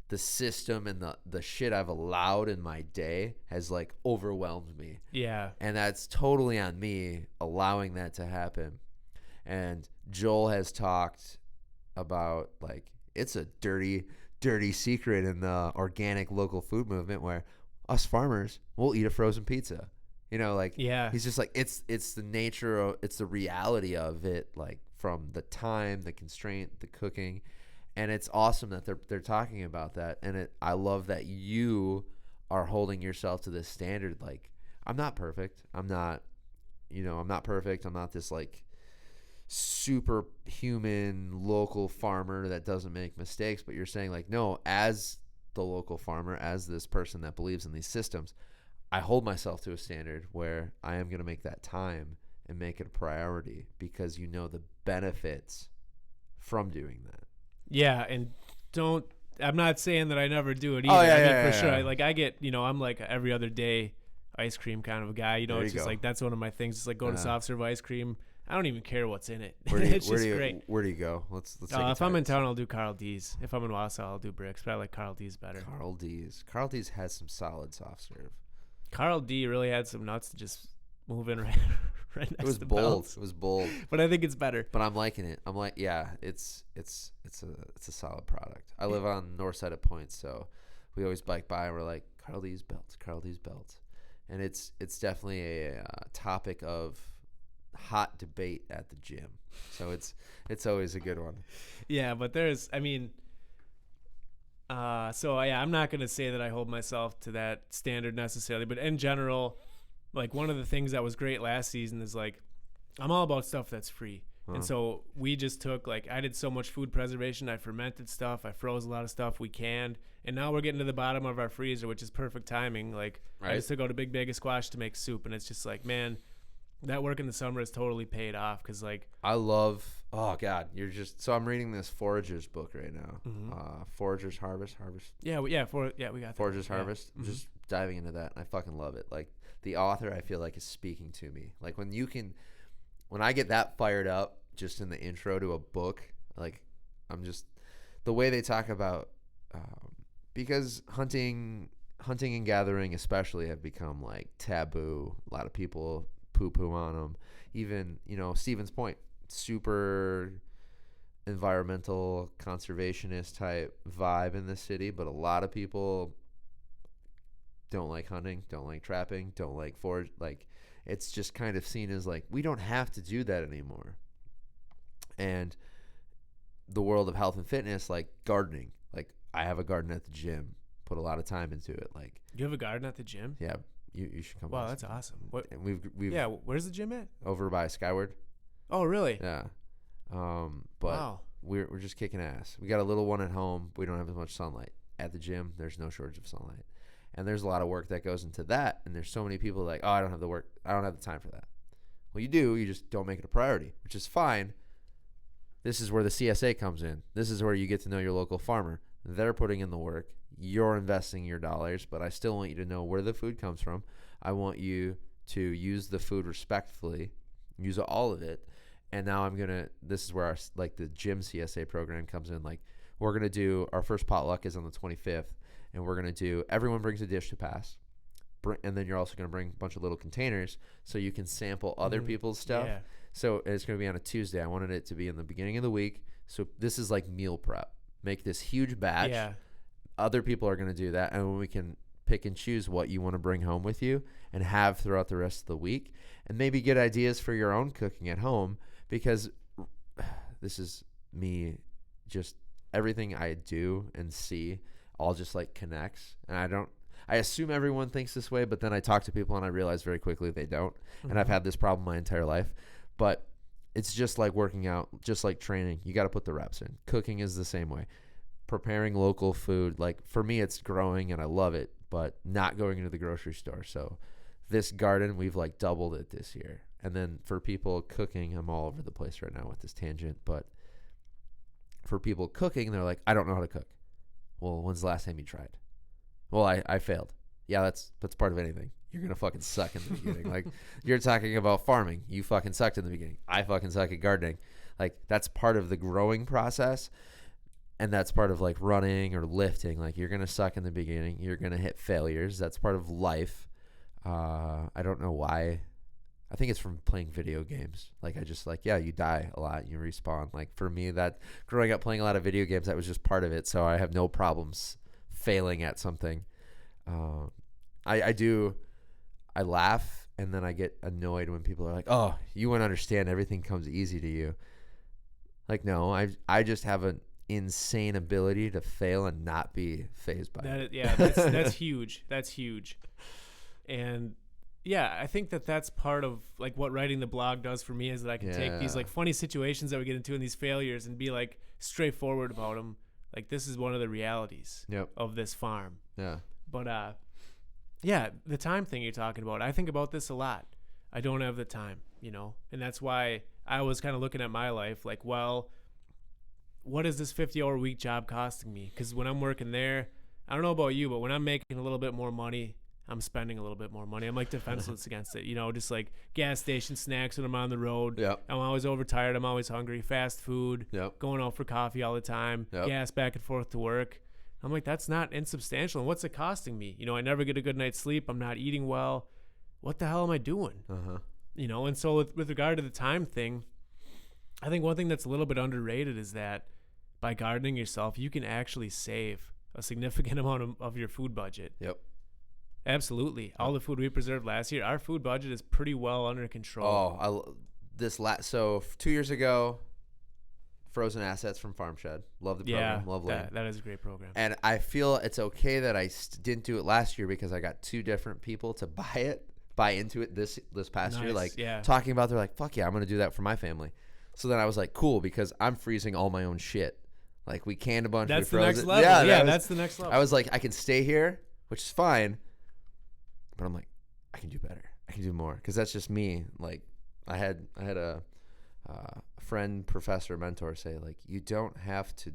the system and the shit I've allowed in my day has like overwhelmed me. Yeah. And that's totally on me allowing that to happen. And Joel has talked about like it's a dirty secret in the organic local food movement where us farmers will eat a frozen pizza. Yeah. He's just like it's the nature of it's the reality of it, like from the time, the constraint, the cooking. And it's awesome that they're talking about that. And I love that you are holding yourself to this standard. Like, I'm not perfect. I'm not perfect. I'm not this like superhuman local farmer that doesn't make mistakes. But you're saying like, no, as the local farmer, as this person that believes in these systems, I hold myself to a standard where I am going to make that time and make it a priority because the benefits from doing that. Yeah, and I'm not saying that I never do it either. Oh, yeah, I mean, yeah, for sure. yeah. Like I get, I'm like every other day ice cream kind of a guy. It's just go. like that's one of my things. It's like go to soft serve ice cream. I don't even care what's in it. It's great. Where do you go? Let's if I'm in town, I'll do Carl D's. If I'm in Wausau, I'll do Bricks. But I like Carl D's better. Carl D's has some solid soft serve. Carl D really had some nuts to just move in right next It was to bold. Belts. It was bold. But I think it's better. But I'm liking it. I'm like, yeah, it's a solid product. I live on the north side of Point, so we always bike by and we're like, Carl D's belts. And it's definitely a topic of hot debate at the gym. So it's always a good one. Yeah, but I'm not going to say that I hold myself to that standard necessarily, but in general, like one of the things that was great last season is like, I'm all about stuff that's free. And so we just took, like, I did so much food preservation. I fermented stuff. I froze a lot of stuff we canned. And now we're getting to the bottom of our freezer, which is perfect timing. Like, I just took out a big bag of squash to make soup. And it's just like, man, that work in the summer has totally paid off. Because, like, I love, oh, God, so I'm reading this Forager's book right now. Forager's Harvest. We got that. Forager's Harvest. I'm just diving into that. And I fucking love it. Like, the author, I feel like, is speaking to me. Like, when I get that fired up just in the intro to a book, like, the way they talk about, because hunting and gathering especially have become like taboo. A lot of people poo-poo on them. Even, Stevens Point, super environmental conservationist type vibe in the city, but a lot of people don't like hunting, don't like trapping, don't like forage, like, it's just kind of seen as like, we don't have to do that anymore. And the world of health and fitness, like gardening, like I have a garden at the gym, put a lot of time into it. Like, you have a garden at the gym? Yeah, you should come. Wow, that's awesome. What? And we've where's the gym at? Over by Skyward. Oh, really? Yeah. But we're just kicking ass. We got a little one at home. We don't have as much sunlight. At the gym, there's no shortage of sunlight. And there's a lot of work that goes into that. And there's so many people like, oh, I don't have the time for that. Well, you do. You just don't make it a priority, which is fine. This is where the CSA comes in. This is where you get to know your local farmer. They're putting in the work. You're investing your dollars, but I still want you to know where the food comes from. I want you to use the food respectfully, use all of it. And now this is where the gym CSA program comes in. Like, we're going to do, our first potluck is on the 25th. And we're going to do, everyone brings a dish to pass. And then you're also going to bring a bunch of little containers so you can sample other people's stuff. Yeah. So it's going to be on a Tuesday. I wanted it to be in the beginning of the week. So this is like meal prep. Make this huge batch. Yeah. Other people are going to do that. And we can pick and choose what you want to bring home with you and have throughout the rest of the week. And maybe get ideas for your own cooking at home. Because this is me, just everything I do and see all just like connects. And I assume everyone thinks this way, but then I talk to people and I realize very quickly they don't. And I've had this problem my entire life. But it's just like working out, just like training. You got to put the reps in. Cooking is the same way. Preparing local food, like for me, it's growing and I love it, but not going into the grocery store. So this garden, we've like doubled it this year. And then for people cooking, I'm all over the place right now with this tangent, but for people cooking, they're like, I don't know how to cook. Well, when's the last time you tried? Well, I failed. Yeah, that's part of anything. You're going to fucking suck in the beginning. Like, you're talking about farming. You fucking sucked in the beginning. I fucking suck at gardening. Like, that's part of the growing process. And that's part of, like, running or lifting. Like, you're going to suck in the beginning. You're going to hit failures. That's part of life. I don't know why. I think it's from playing video games. Like, you die a lot. You respawn. Like, for me, that growing up playing a lot of video games, that was just part of it. So I have no problems failing at something. I laugh, and then I get annoyed when people are like, oh, you wouldn't understand. Everything comes easy to you. Like, no, I just have an insane ability to fail and not be fazed by it. Yeah, that's huge. That's huge. And yeah, I think that's part of like what writing the blog does for me, is that I can take these like funny situations that we get into and these failures and be like straightforward about them. Like, this is one of the realities of this farm. Yeah. But yeah, the time thing you're talking about, I think about this a lot. I don't have the time, and that's why I was kind of looking at my life like, well, what is this 50-hour week job costing me? Because when I'm working there, I don't know about you, but when I'm making a little bit more money, I'm spending a little bit more money. I'm like defenseless against it, just like gas station snacks when I'm on the road. Yep. I'm always overtired. I'm always hungry. Fast food, going out for coffee all the time, gas back and forth to work. I'm like, that's not insubstantial. And what's it costing me? I never get a good night's sleep. I'm not eating well. What the hell am I doing? And so with regard to the time thing, I think one thing that's a little bit underrated is that by gardening yourself, you can actually save a significant amount of your food budget. Yep. Absolutely. All the food we preserved last year, our food budget is pretty well under control. So 2 years ago, Frozen Assets from Farm Shed. Love the program. Lovely. That is a great program. And I feel it's okay that I didn't do it last year, because I got two different people to buy into it this past year. Like, talking about, they're like, fuck yeah, I'm going to do that for my family. So then I was like, cool, because I'm freezing all my own shit. Like, we canned a bunch. That's we the froze next it. level. Yeah, that's the next level. I was like, I can stay here, which is fine, but I'm like, I can do better. I can do more, because that's just me. Like, I had a friend, professor, mentor say, like, you don't have to.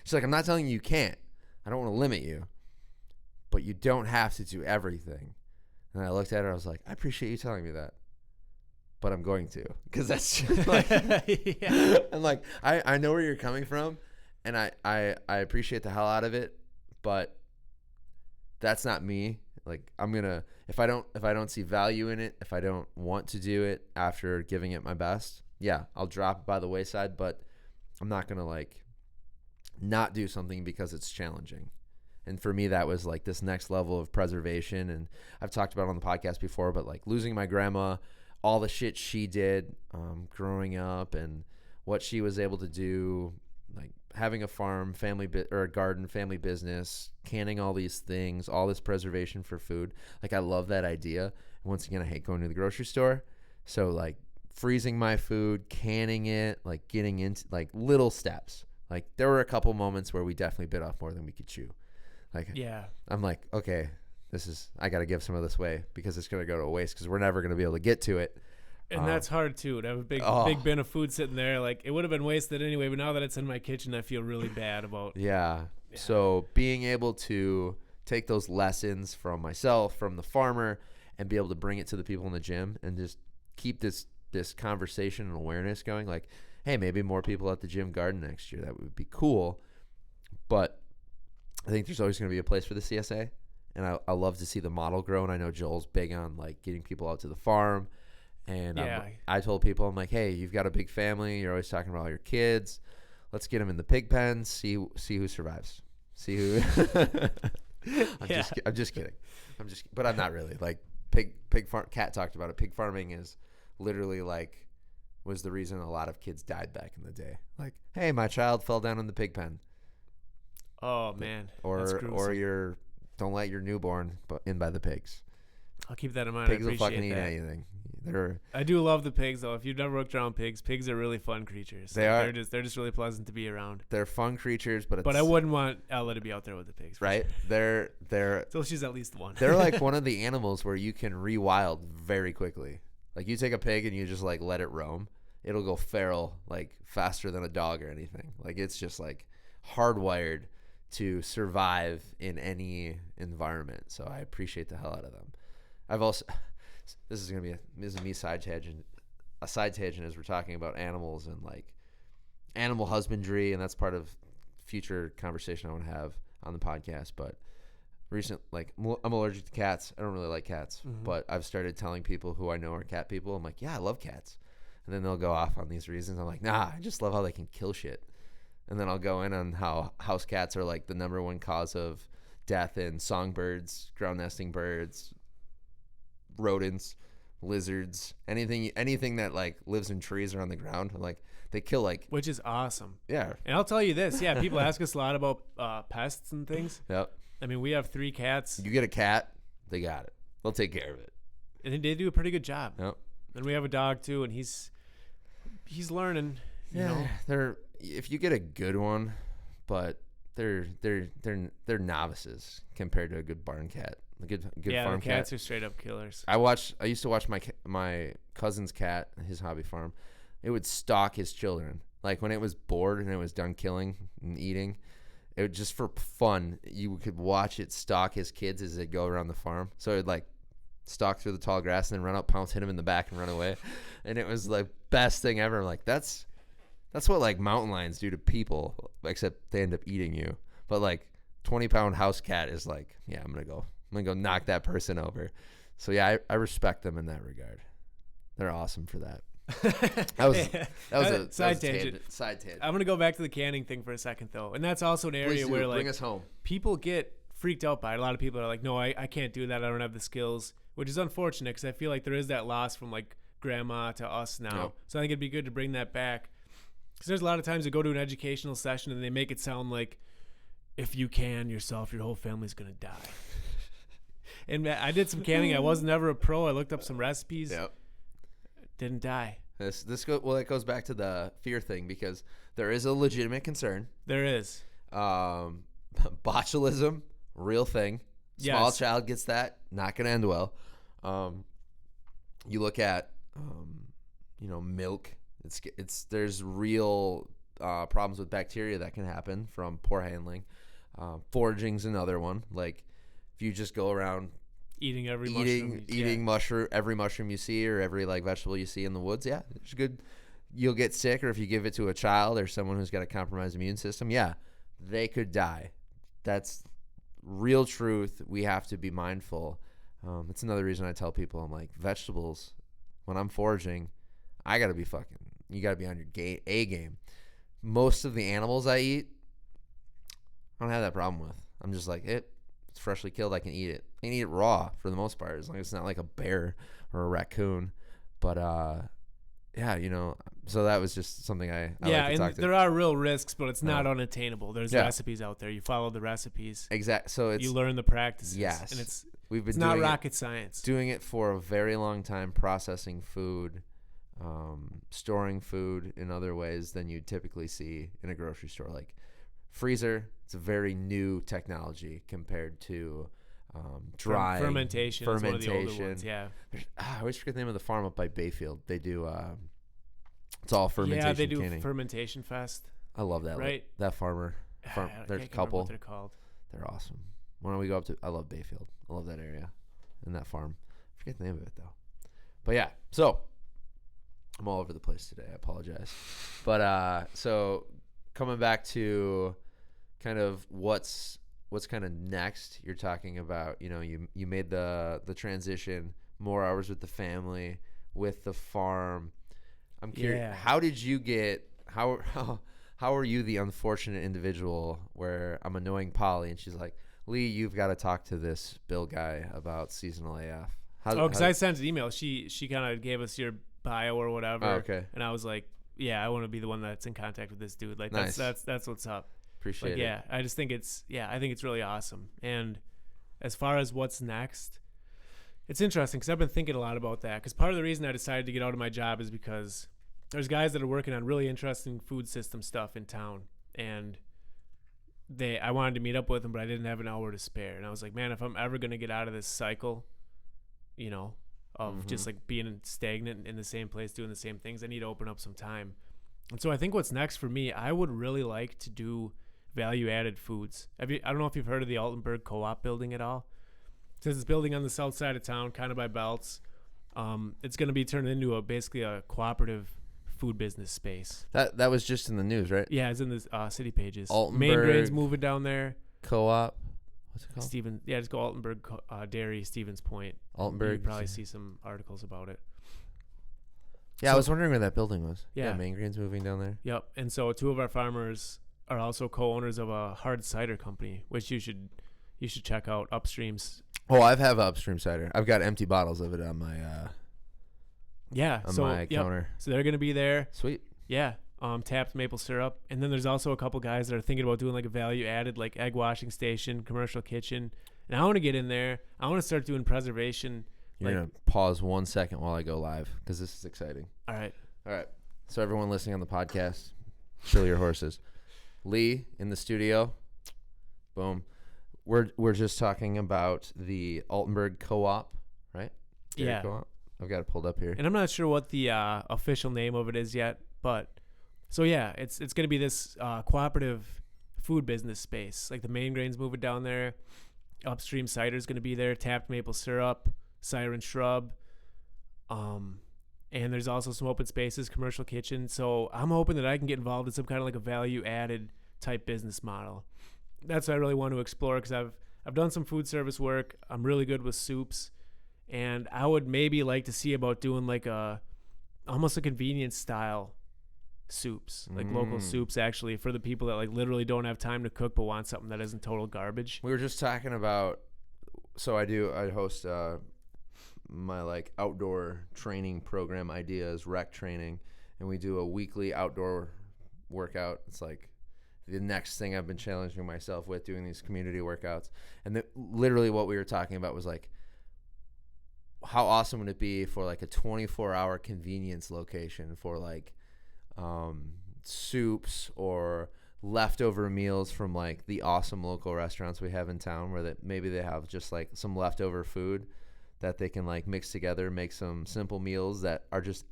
She's like, I'm not telling you can't. I don't want to limit you, but you don't have to do everything. And I looked at her. I was like, I appreciate you telling me that, but I'm going to, because that's just like, yeah. I'm like, I know where you're coming from, and I appreciate the hell out of it, but that's not me. Like, I'm gonna, if I don't see value in it, if I don't want to do it after giving it my best, yeah, I'll drop it by the wayside, but I'm not gonna like not do something because it's challenging. And for me, that was like this next level of preservation. And I've talked about it on the podcast before, but like losing my grandma, all the shit she did growing up, and what she was able to do, like having a farm, or a garden, family business, canning all these things, all this preservation for food. Like, I love that idea. And once again, I hate going to the grocery store. So like freezing my food, canning it, like getting into like little steps. Like, there were a couple moments where we definitely bit off more than we could chew. Like, yeah, I'm like, okay, I got to give some of this away, because it's going to go to waste, because we're never going to be able to get to it. And that's hard too, to have a big bin of food sitting there. Like, it would have been wasted anyway, but now that it's in my kitchen, I feel really bad about. Yeah. So being able to take those lessons from myself, from the farmer, and be able to bring it to the people in the gym, and just keep this conversation and awareness going. Like, hey, maybe more people at the gym garden next year. That would be cool. But I think there's always going to be a place for the CSA, and I love to see the model grow. And I know Joel's big on like getting people out to the farm. And I told people, I'm like, hey, you've got a big family. You're always talking about all your kids. Let's get them in the pig pen. See who survives. See who. I'm just kidding. But I'm not really. Like, pig farm. Kat talked about it. Pig farming is literally like was the reason a lot of kids died back in the day. Like, hey, my child fell down in the pig pen. Oh man. Or don't let your newborn in by the pigs. I'll keep that in mind. Pigs will fucking eat anything. I do love the pigs, though. If you've never worked around pigs are really fun creatures. They're just really pleasant to be around. They're fun creatures, but I wouldn't want Ella to be out there with the pigs. Right? Sure. They're so she's at least one. They're like one of the animals where you can rewild very quickly. Like, you take a pig and you just like let it roam, it'll go feral like faster than a dog or anything. Like, it's just like hardwired to survive in any environment. So I appreciate the hell out of them. I've also. This is me side tangent. A side tangent as we're talking about animals and like animal husbandry, and that's part of future conversation I want to have on the podcast. But I'm allergic to cats. I don't really like cats, but I've started telling people who I know are cat people. I'm like, yeah, I love cats, and then they'll go off on these reasons. I'm like, nah, I just love how they can kill shit. And then I'll go in on how house cats are like the number one cause of death in songbirds, ground nesting birds, rodents, lizards, anything that like lives in trees or on the ground. Like, they kill like, which is awesome. Yeah. And I'll tell you this, people ask us a lot about pests and things. Yep. I mean, we have 3 cats. You get a cat, they got it. They'll take care of it. And they do a pretty good job. Yep. And we have a dog too, and he's learning. You know? If you get a good one, but they're novices compared to a good barn cat. A good farm cat. Yeah, cats are straight up killers. I used to watch my cousin's cat, his hobby farm. It would stalk his children. Like, when it was bored and it was done killing and eating, it would just for fun. You could watch it stalk his kids as they go around the farm. So it'd like stalk through the tall grass and then run up, pounce, hit him in the back, and run away. And it was like best thing ever. I'm like, that's what like mountain lions do to people, except they end up eating you. But like 20-pound house cat is like, yeah, I'm gonna go knock that person over. So yeah, I respect them in that regard. They're awesome for that. That was a side tangent. I'm gonna go back to the canning thing for a second though, and that's also an area where like bring us home. People get freaked out by it. A lot of people are like, no, I can't do that. I don't have the skills, which is unfortunate because I feel like there is that loss from like grandma to us now. Yep. So I think it'd be good to bring that back, because there's a lot of times you go to an educational session and they make it sound like if you can yourself, your whole family's gonna die. And I did some canning. I was never a pro. I looked up some recipes. Yep. Didn't die. It goes back to the fear thing because there is a legitimate concern. There is. Botulism, real thing. Small Yes. child gets that, not going to end well. You look at, milk. There's real problems with bacteria that can happen from poor handling. Foraging's another one. Like if you just go around Eating every mushroom, every mushroom you see or every like vegetable you see in the woods, yeah, it's good. You'll get sick, or if you give it to a child or someone who's got a compromised immune system, yeah, they could die. That's real truth. We have to be mindful. It's another reason I tell people, I'm like, vegetables, when I'm foraging, you got to be on your A game. Most of the animals I eat, I don't have that problem with. I'm just like, it's freshly killed, I can eat it. I can eat it raw for the most part, as long as it's not like a bear or a raccoon. But, so that was just something I like to talk to. There are real risks, but it's not unattainable. There's recipes out there. You follow the recipes. Exactly. So you learn the practices. Yes. And it's not doing rocket science. Doing it for a very long time, processing food, storing food in other ways than you typically see in a grocery store. Like freezer, it's a very new technology compared to drying. Fermentation is one of the older ones, yeah. I always forget the name of the farm up by Bayfield. They do, it's all fermentation. Yeah, they do canning. Fermentation Fest. I love that. Right? That farmer. There's a couple. What they're called. They're awesome. Why don't we go up to, I love Bayfield. I love that area and that farm. I forget the name of it though. But yeah, so I'm all over the place today. I apologize. But so coming back to kind of what's kind of next, you're talking about, you made the transition, more hours with the family, with the farm. I'm curious, how did you get, how are you the unfortunate individual where I'm annoying Polly and she's like, Lee, you've got to talk to this Bill guy about SeasonalAF. Because I sent an email. She kind of gave us your bio or whatever. Oh, okay. And I was like, yeah, I want to be the one that's in contact with this dude. Like nice. that's what's up. Appreciate it. Yeah, I just think I think it's really awesome. And as far as what's next, it's interesting because I've been thinking a lot about that. Because part of the reason I decided to get out of my job is because there's guys that are working on really interesting food system stuff in town, and I wanted to meet up with them, but I didn't have an hour to spare. And I was like, man, if I'm ever gonna get out of this cycle, of just like being stagnant in the same place doing the same things, I need to open up some time. And so I think what's next for me, I would really like to do value-added foods. I don't know if you've heard of the Altenburg Co-op building at all. It says it's building on the south side of town, kind of by Belts. It's going to be turned into basically a cooperative food business space. That was just in the news, right? Yeah, it's in the city pages. Altenburg Main Grain's moving down there. Co-op. What's it called? Just go Altenburg Dairy, Stevens Point. Altenburg. You probably see some articles about it. Yeah, I was wondering where that building was. Yeah, Main Grain's moving down there. Yep. And so two of our farmers are also co-owners of a hard cider company, which you should check out. Upstreams. Oh, I have Upstream cider. I've got empty bottles of it on my my counter. So they're gonna be there. Sweet. Yeah. Tapped maple syrup, and then there's also a couple guys that are thinking about doing like a value-added, like egg washing station, commercial kitchen. And I want to get in there. I want to start doing preservation. You're going to pause 1 second while I go live because this is exciting. All right. So everyone listening on the podcast, chill your horses. Lee in the studio. Boom. We're just talking about the Altenburg Co-op, right? Dairy yeah. Co-op. I've got it pulled up here. And I'm not sure what the official name of it is yet, but so yeah, it's going to be this cooperative food business space. Like the Main Grain's moving down there. Upstream cider's going to be there. Tapped maple syrup, siren shrub. And there's also some open spaces, commercial kitchen. So I'm hoping that I can get involved in some kind of like a value-added type business model. That's what I really want to explore because I've done some food service work. I'm really good with soups, and I would maybe like to see about doing like almost a convenience style soups, like local soups actually for the people that like literally don't have time to cook but want something that isn't total garbage. We were just talking about. So I host my like outdoor training program ideas, rec training, and we do a weekly outdoor workout. It's like the next thing I've been challenging myself with, doing these community workouts. And literally what we were talking about was like, how awesome would it be for like a 24-hour convenience location for like soups or leftover meals from like the awesome local restaurants we have in town, where that maybe they have just like some leftover food that they can like mix together, make some simple meals that are just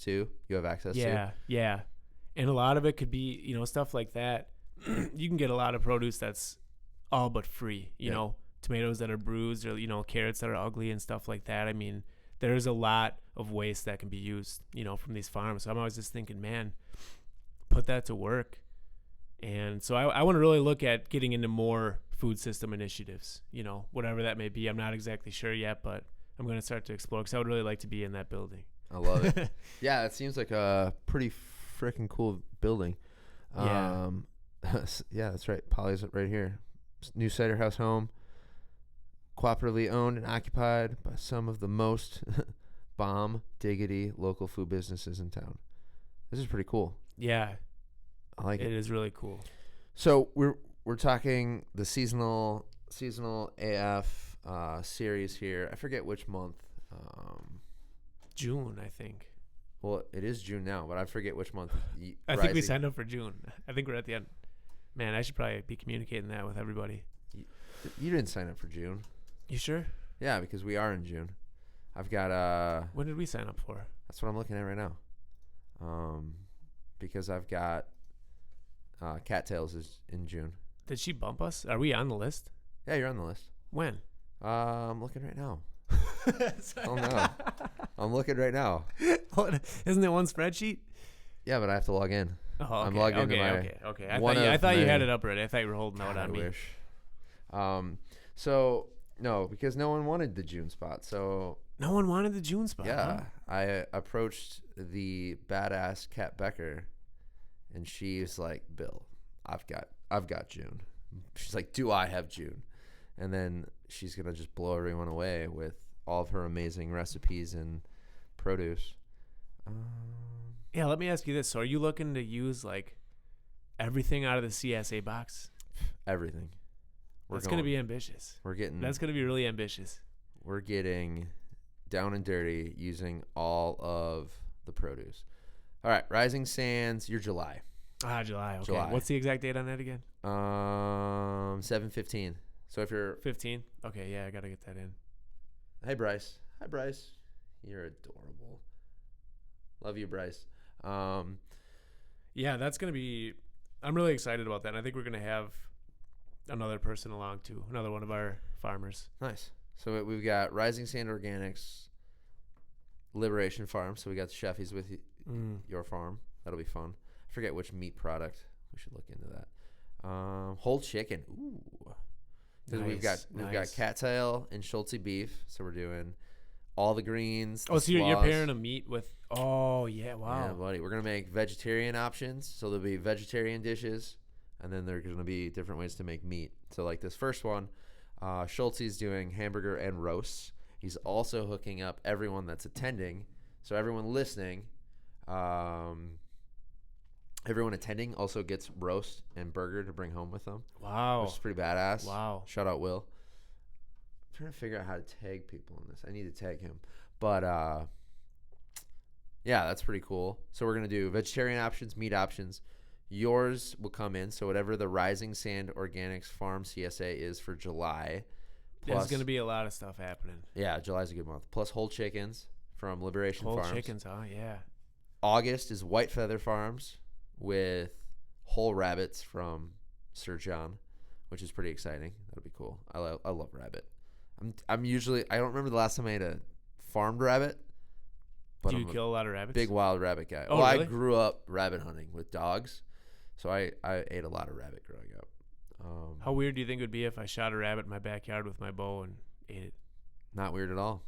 you have access to. Yeah. And a lot of it could be, stuff like that. You can get a lot of produce that's all but free, you know, tomatoes that are bruised or, carrots that are ugly and stuff like that. I mean, there's a lot of waste that can be used, from these farms. So I'm always just thinking, man, put that to work. And so I want to really look at getting into more food system initiatives, whatever that may be. I'm not exactly sure yet, but I'm going to start to explore because I would really like to be in that building. I love it. Yeah, it seems like a pretty freaking cool building. Yeah. Yeah, that's right. Polly's right here. New cider house home, cooperatively owned and occupied by some of the most bomb diggity local food businesses in town. This is pretty cool. Yeah. I like it. It is really cool. So we're talking the seasonal AF series here. I forget which month. June, I think. Well, it is June now, but I forget which month. I think we signed up for June. I think we're at the end. Man, I should probably be communicating that with everybody. You didn't sign up for June. You sure? Yeah, because we are in June. I've got When did we sign up for? That's what I'm looking at right now. Because I've got Cattails is in June. Did she bump us? Are we on the list? Yeah, you're on the list. When? I'm looking right now. Oh no, I'm looking right now. Isn't it one spreadsheet? Yeah, but I have to log in. Oh, okay. I'm logged into my. Okay. I thought you had it up already. I thought you were holding out on me. I wish. So no, because no one wanted the June spot. So no one wanted the June spot. Yeah, huh? I approached the badass Kat Becker, and she's like, "Bill, I've got June." She's like, "Do I have June?" And then she's gonna just blow everyone away with all of her amazing recipes and produce. Yeah, let me ask you this. So are you looking to use like everything out of the CSA box? Everything. That's going to be ambitious. That's going to be really ambitious. We're getting down and dirty using all of the produce. All right, Rising Sands, you're July. July. Okay. July. What's the exact date on that again? 7/15. So if you're 15? Okay, yeah, I got to get that in. Hey, Bryce. Hi, Bryce. You're adorable. Love you, Bryce. Yeah, that's going to be – I'm really excited about that. And I think we're going to have another person along too, another one of our farmers. Nice. So we've got Rising Sand Organics, Liberation Farm. So we got the Sheffies with your farm. That'll be fun. I forget which meat product. We should look into that. Whole chicken. Ooh. Because we've got cattail and Schultze beef. So we're doing all the greens. Oh, so you're pairing a meat with – oh, yeah, wow. Yeah, buddy. We're going to make vegetarian options. So there'll be vegetarian dishes. And then there's going to be different ways to make meat. So like this first one, Schultze's doing hamburger and roasts. He's also hooking up everyone that's attending. So everyone listening, everyone attending also gets roast and burger to bring home with them. Wow. Which is pretty badass. Wow. Shout out Will. I'm trying to figure out how to tag people in this. I need to tag him. But yeah, that's pretty cool. So we're going to do vegetarian options, meat options. Yours will come in. So whatever the Rising Sand Organics Farm CSA is for July. There's going to be a lot of stuff happening. Yeah, July's a good month. Plus whole chickens from Liberation Farms. Whole chickens, huh? Yeah. August is White Feather Farms with whole rabbits from Sir John, which is pretty exciting. That'll be cool. I love rabbit. I'm usually – I don't remember the last time I ate a farmed rabbit. But Do you kill a lot of rabbits? Big wild rabbit guy. Oh, well, really? I grew up rabbit hunting with dogs, so I ate a lot of rabbit growing up. How weird do you think it would be if I shot a rabbit in my backyard with my bow and ate it? Not weird at all.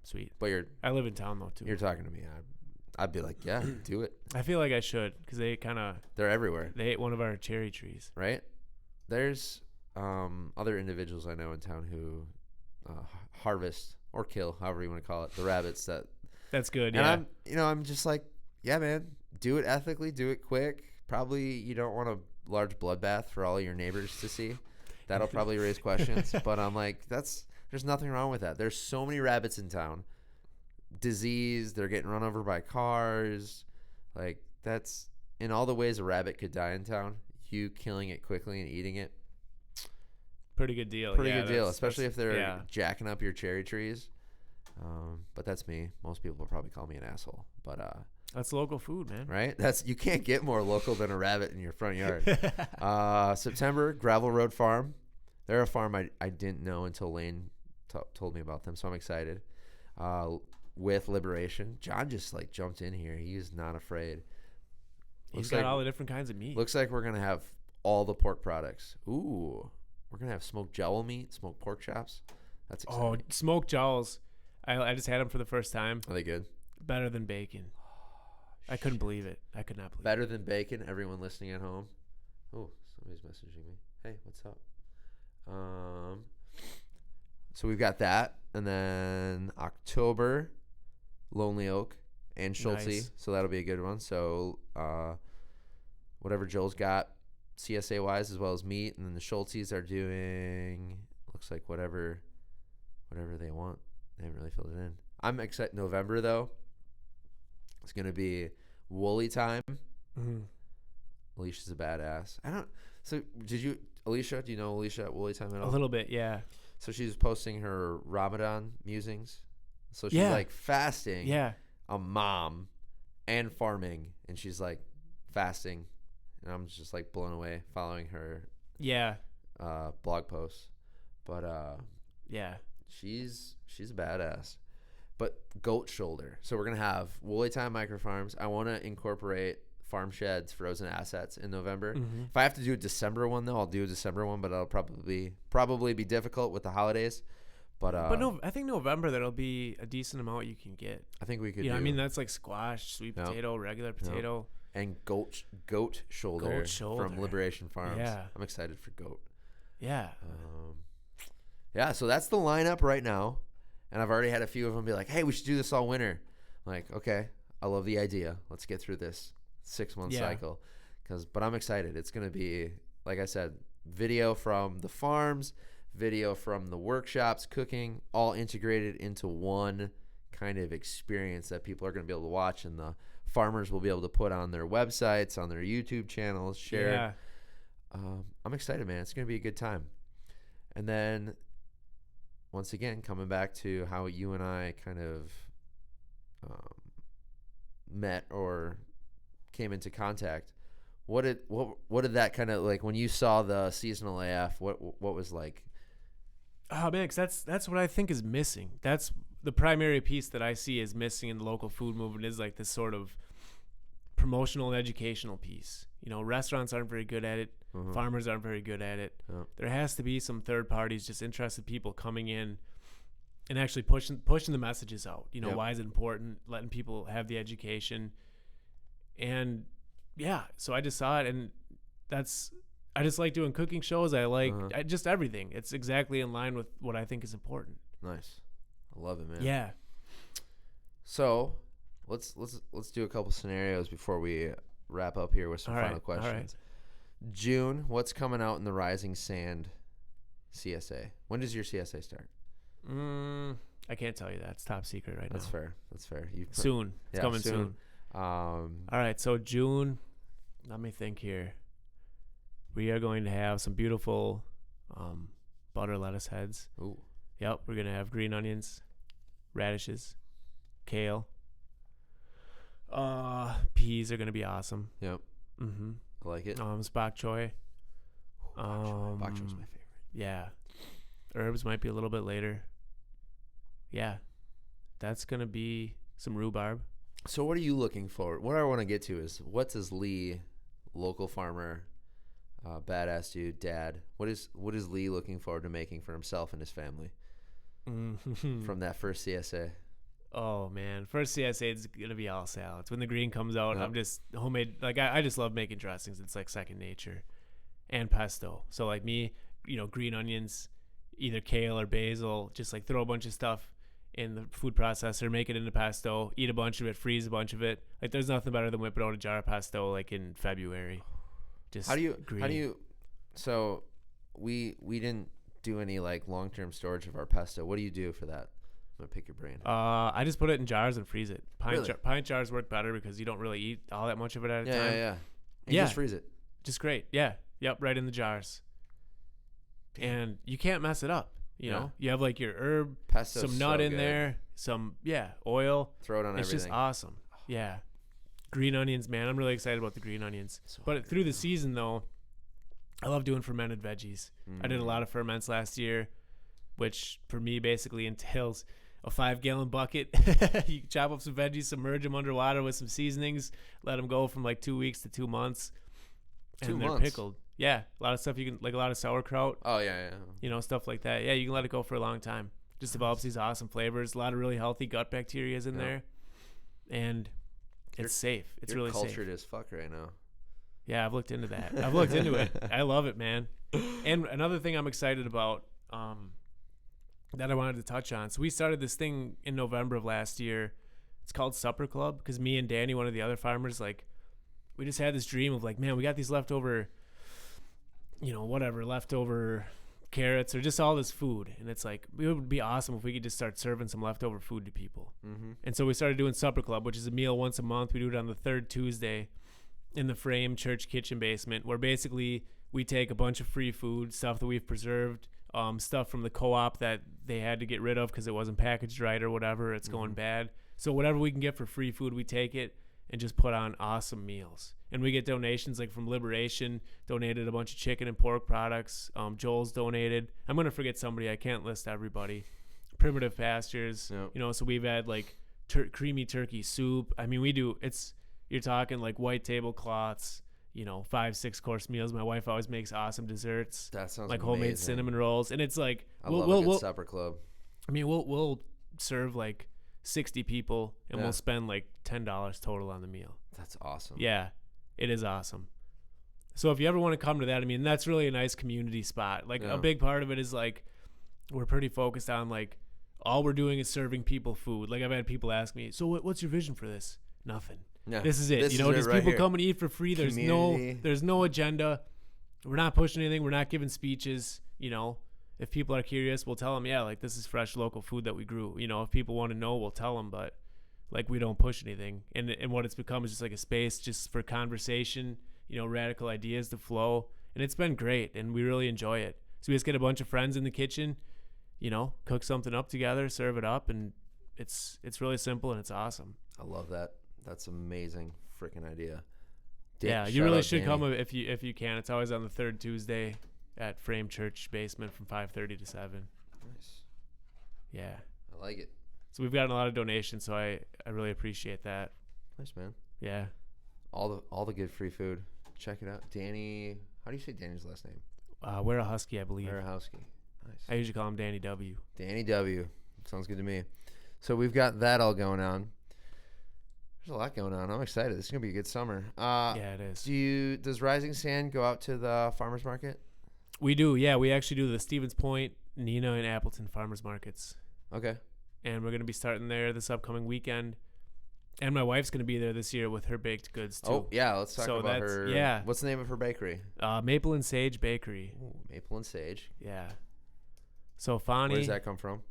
Sweet. But I live in town, though, too. You're talking to me. I'd be like, yeah, do it. I feel like I should because they're everywhere. They ate one of our cherry trees. Right? There's other individuals I know in town who harvest or kill, however you want to call it, the rabbits that – That's good, and yeah. I'm just like, yeah, man, do it ethically, do it quick. Probably you don't want a large bloodbath for all your neighbors to see. That'll probably raise questions. But I'm like, that's There's nothing wrong with that. There's so many rabbits in town. Disease, they're getting run over by cars. Like, that's in all the ways a rabbit could die in town. You killing it quickly and eating it, Pretty good deal. pretty good deal, especially if they're yeah. jacking up your cherry trees. But that's me. Most people will probably call me an asshole. But That's local food, man. right? You can't get more local than a rabbit in your front yard. September, Gravel Road Farm. They're a farm I didn't know until Lane told me about them, so I'm excited. With Liberation, John just like jumped in here. He is not afraid. He's got all the different kinds of meat. Looks like we're gonna have all the pork products. Ooh, we're gonna have smoked jowl meat, smoked pork chops. That's exciting. Oh, smoked jowls. I just had them for the first time. Are they good? Better than bacon. I couldn't believe it. I could not believe Better than bacon. Everyone listening at home. Oh, somebody's messaging me. Hey, what's up? So we've got that, and then October, Lonely Oak and Schulte. Nice. So that'll be a good one. So whatever Joel's got, CSA wise as well as meat, and then the Schultes are doing looks like whatever they want. They haven't really filled it in. I'm excited. November though, it's gonna be woolly time. Mm-hmm. Alicia's a badass. Alicia? Do you know Alicia at Woolly Time at all? A little bit, yeah. So she's posting her Ramadan musings. So she's Yeah. like fasting, Yeah. a mom, and farming, and she's like fasting, and I'm just like blown away following her Yeah. blog posts. But Yeah. she's a badass. But goat shoulder. So we're gonna have Woolly Time Micro Farms. I want to incorporate Farm Shed's frozen assets in November. Mm-hmm. If I have to do a December one though, I'll do a December one, but it'll probably be difficult with the holidays. But no, I think November there'll be a decent amount you can get. I think we could. Yeah, I mean that's like squash, sweet potato, regular potato, and goat shoulder from Liberation Farms. Yeah, I'm excited for goat. Yeah. Yeah. So that's the lineup right now, and I've already had a few of them be like, "Hey, we should do this all winter." I'm like, okay, I love the idea. Let's get through this 6-month cycle, but I'm excited. It's gonna be, like I said, video from the farms, video from the workshops, cooking, all integrated into one kind of experience that people are going to be able to watch, and the farmers will be able to put on their websites, on their YouTube channels, share. Yeah. I'm excited, man. It's going to be a good time. And then, once again, coming back to how you and I kind of met or came into contact. What did that kind of like when you saw the SeasonalAF? What was like? Oh man, 'cause that's what I think is missing. That's the primary piece that I see is missing in the local food movement is like this sort of promotional and educational piece. You know, restaurants aren't very good at it. Mm-hmm. Farmers aren't very good at it. Yep. There has to be some third parties, just interested people coming in and actually pushing the messages out. You know, Yep. why is it important? Letting people have the education. And yeah, so I just saw it, and I just like doing cooking shows. I like just everything. It's exactly in line with what I think is important. Nice. I love it, man. Yeah. So let's do a couple scenarios before we wrap up here with some final questions. All right. June, what's coming out in the Rising Sand CSA? When does your CSA start? I can't tell you that. It's top secret right That's now. fair. That's fair. Soon. It's coming soon. All right. So June, let me think here. We are going to have some beautiful butter lettuce heads. Ooh. Yep. We're going to have green onions, radishes, kale. Peas are going to be awesome. Yep. Mm-hmm. I like it. Bok choy. Bok choy's my favorite. Yeah. Herbs might be a little bit later. Yeah. That's going to be some rhubarb. So what are you looking for? What I want to get to is what does Lee, local farmer, badass dude, dad, what is Lee looking forward to making for himself and his family from that first CSA? Oh man, first CSA is gonna be all salads. When the green comes out, Yep. I'm just homemade. Like I just love making dressings. It's like second nature, and pesto. So like me, green onions, either kale or basil. Just like throw a bunch of stuff in the food processor, make it into pesto, eat a bunch of it, freeze a bunch of it. Like there's nothing better than whipping out a jar of pesto like in February. Just How do you? So we didn't do any like long-term storage of our pesto. What do you do for that? I'm gonna pick your brain. I just put it in jars and freeze it. Really? Pint jars work better because you don't really eat all that much of it at a time. Yeah. And Yeah. just freeze it. Just great. Yeah. Yep. Right in the jars. And you can't mess it up. You know, you have like your herb, Pesto's some nut so in good. there, some oil. Throw it on It's everything. just awesome. Yeah. Green onions, man. I'm really excited about the green onions. So But hungry through the now. season though, I love doing fermented veggies. I did a lot of ferments last year, which for me basically entails a 5-gallon bucket. You chop up some veggies, submerge them underwater with some seasonings, let them go from like 2 weeks to 2 months. 2 and they're months? pickled. Yeah, a lot of stuff you can, like a lot of sauerkraut, Oh yeah. you know, stuff like that. Yeah, you can let it go for a long time. Just develops these awesome flavors. A lot of really healthy gut bacteria is in Yeah. there, and it's safe. It's You're really cultured safe. as fuck right now. Yeah, I've looked into that. I've looked into it. I love it, man. And another thing I'm excited about that I wanted to touch on. So we started this thing in November of last year. It's called Supper Club because me and Danny, one of the other farmers, like we just had this dream of like, man, we got these leftover, you know, whatever, leftover carrots or just all this food. And it's like, it would be awesome if we could just start serving some leftover food to people. Mm-hmm. And so we started doing Supper Club, which is a meal once a month. We do it on the third Tuesday in the Frame Church kitchen basement, where basically we take a bunch of free food, stuff that we've preserved, stuff from the co-op that they had to get rid of because it wasn't packaged right or whatever. It's going bad. So whatever we can get for free food, we take it and just put on awesome meals. And we get donations like from Liberation, donated a bunch of chicken and pork products. Joel's donated. I'm going to forget somebody. I can't list everybody. Primitive Pastures. Yep. You know, so we've had like creamy turkey soup. I mean, you're talking like white tablecloths, you know, 5-6 course meals. My wife always makes awesome desserts. That sounds like amazing. homemade cinnamon rolls. And it's like, I love a good supper club. I mean, we'll serve like 60 people and Yeah. we'll spend like $10 total on the meal. That's awesome. Yeah, it is awesome. So if you ever want to come to that, I mean, that's really a nice community spot. Like Yeah. a big part of it is like, we're pretty focused on like, all we're doing is serving people food. Like I've had people ask me, so what's your vision for this? Nothing. Yeah. This is it. This You know, is it just right people here. come and eat for free. Community. There's no agenda. We're not pushing anything. We're not giving speeches. You know, if people are curious, we'll tell them, yeah, like this is fresh local food that we grew. You know, if people want to know, we'll tell them, but like we don't push anything. And what it's become is just like a space just for conversation, you know, radical ideas to flow. And it's been great and we really enjoy it. So we just get a bunch of friends in the kitchen, you know, cook something up together, serve it up, and it's really simple and it's awesome. I love that. That's amazing freaking idea. Yeah, you shout really out should Danny. come if you can. It's always on the third Tuesday at Frame Church basement from 5:30 to 7. Nice. Yeah. I like it. So we've gotten a lot of donations, so I really appreciate that. Nice, man. Yeah. All the good free food. Check it out. Danny, how do you say Danny's last name? We're a Husky, I believe. Arahowski. Nice. I usually call him Danny W. Danny W. Sounds good to me. So we've got that all going on. There's a lot going on. I'm excited. This is gonna be a good summer. Yeah, it is. Does Rising Sand go out to the farmers market? We do. Yeah, we actually do the Stevens Point, Neenah, and Appleton farmers markets. Okay. And we're going to be starting there this upcoming weekend. And my wife's going to be there this year with her baked goods, too. Oh yeah, let's talk So about that's- her. yeah. What's the name of her bakery? Maple and Sage Bakery. Ooh, Maple and Sage. Yeah. So Fani. Where does that come from?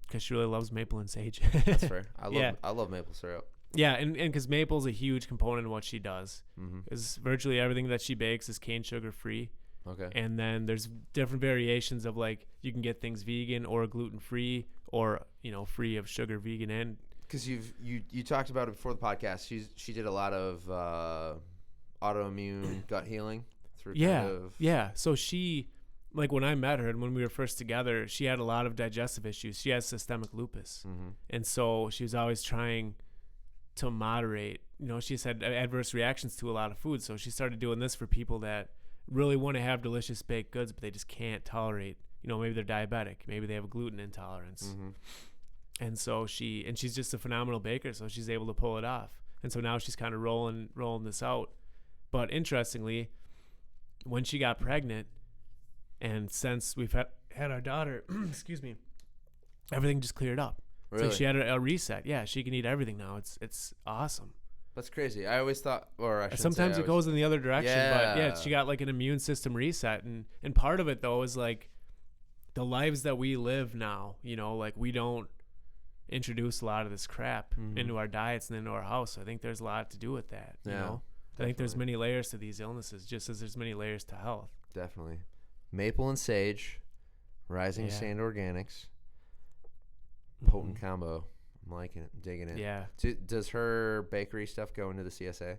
Because she really loves maple and sage. That's fair. Yeah. I love maple syrup. Yeah, and because maple's a huge component in what she does. Mm-hmm. Because virtually everything that she bakes is cane sugar free. Okay. And then there's different variations of like you can get things vegan or gluten free or, you know, free of sugar, vegan, and Because you talked about it before the podcast. She did a lot of autoimmune gut healing through kind of yeah. So she, like when I met her and when we were first together, she had a lot of digestive issues. She has systemic lupus. Mm-hmm. And so she was always trying to moderate. You know, she's had adverse reactions to a lot of food. So she started doing this for people that really want to have delicious baked goods, but they just can't tolerate, you know, maybe they're diabetic, maybe they have a gluten intolerance. Mm-hmm. And so she's just a phenomenal baker, so she's able to pull it off. And so now she's kind of rolling this out. But interestingly, when she got pregnant, and since we've had our daughter, excuse me, everything just cleared up. Really? So she had a reset. Yeah, she can eat everything now. It's awesome. That's crazy. I always thought, or I should Sometimes it goes in the other direction, but Yeah. she got like an immune system reset, and part of it though is like the lives that we live now. Like we don't introduce a lot of this crap into our diets and into our house. So I think there's a lot to do with that. You know, I think there's many layers to these illnesses, just as there's many layers to health. Definitely. Maple and sage, Rising Sand Organics, potent combo. I'm liking it, digging it. Yeah. Does her bakery stuff go into the CSA?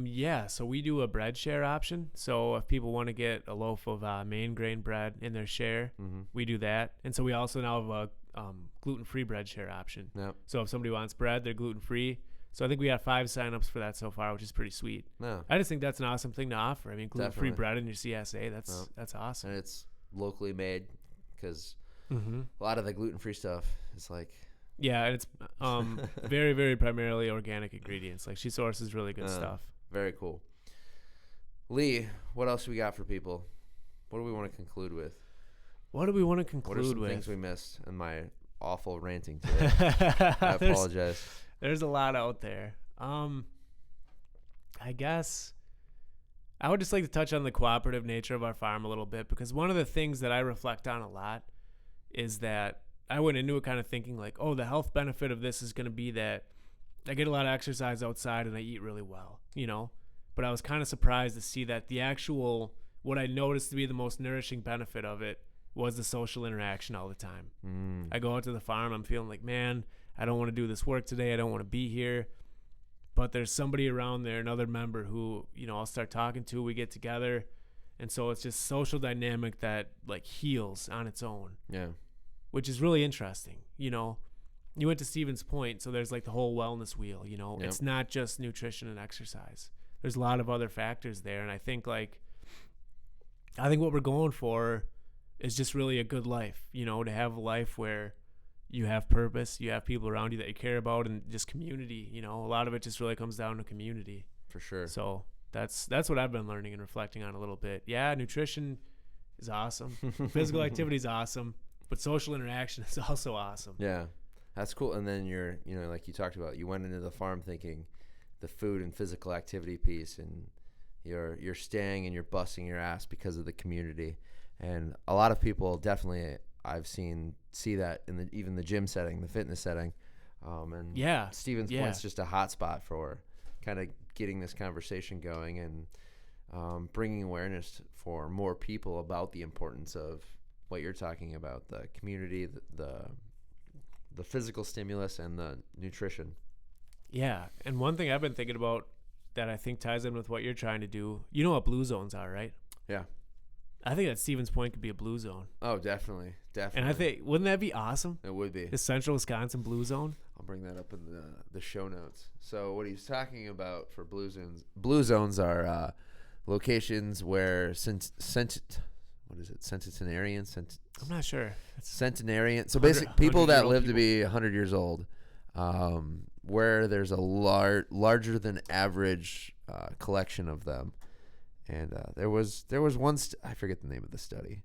Yeah. So we do a bread share option. So if people want to get a loaf of main grain bread in their share, we do that. And so we also now have a gluten-free bread share option. Yep. So if somebody wants bread, they're gluten-free. So I think we got 5 signups for that so far, which is pretty sweet. No. I just think that's an awesome thing to offer. I mean, gluten-free Definitely. bread in your CSA, that's awesome. And it's locally made because a lot of the gluten-free stuff is like... Yeah, and it's very, very primarily organic ingredients. Like she sources really good stuff. Very cool. Lee, what else we got for people? What do we want to conclude with? What do we want to conclude with? What are some things we missed in my awful ranting today? I apologize. There's a lot out there. I guess I would just like to touch on the cooperative nature of our farm a little bit, because one of the things that I reflect on a lot is that I went into it kind of thinking like, oh, the health benefit of this is going to be that I get a lot of exercise outside and I eat really well, But I was kind of surprised to see that the actual, what I noticed to be the most nourishing benefit of it was the social interaction all the time. I go out to the farm, I'm feeling like, man, I don't want to do this work today. I don't want to be here. But there's somebody around there, another member who, I'll start talking to, we get together. And so it's just social dynamic that like heals on its own. Yeah. Which is really interesting. You went to Stephen's point, so there's like the whole wellness wheel, Yep. It's not just nutrition and exercise. There's a lot of other factors there. And I think what we're going for is just really a good life, to have a life where you have purpose, you have people around you that you care about, and just community, a lot of it just really comes down to community. For sure. So that's what I've been learning and reflecting on a little bit. Yeah, nutrition is awesome. Physical activity is awesome. But social interaction is also awesome. Yeah, that's cool. And then you're, like you talked about, you went into the farm thinking the food and physical activity piece, and you're staying and you're busting your ass because of the community. And a lot of people definitely I've see that in even the gym setting, the fitness setting. And Stephen's point's just a hot spot for kind of getting this conversation going and bringing awareness for more people about the importance of what you're talking about, the community, the physical stimulus, and the nutrition. Yeah, and one thing I've been thinking about that I think ties in with what you're trying to do, you know what blue zones are, right? Yeah. I think that Stevens Point could be a blue zone. Oh, definitely. And I think, wouldn't that be awesome? It would be. The Central Wisconsin blue zone? I'll bring that up in the show notes. So what he's talking about for blue zones are locations where centenarian? I'm not sure. Centenarian. So basically, people that live to be 100 years old, where there's a larger than average collection of them. And there was one, I forget the name of the study.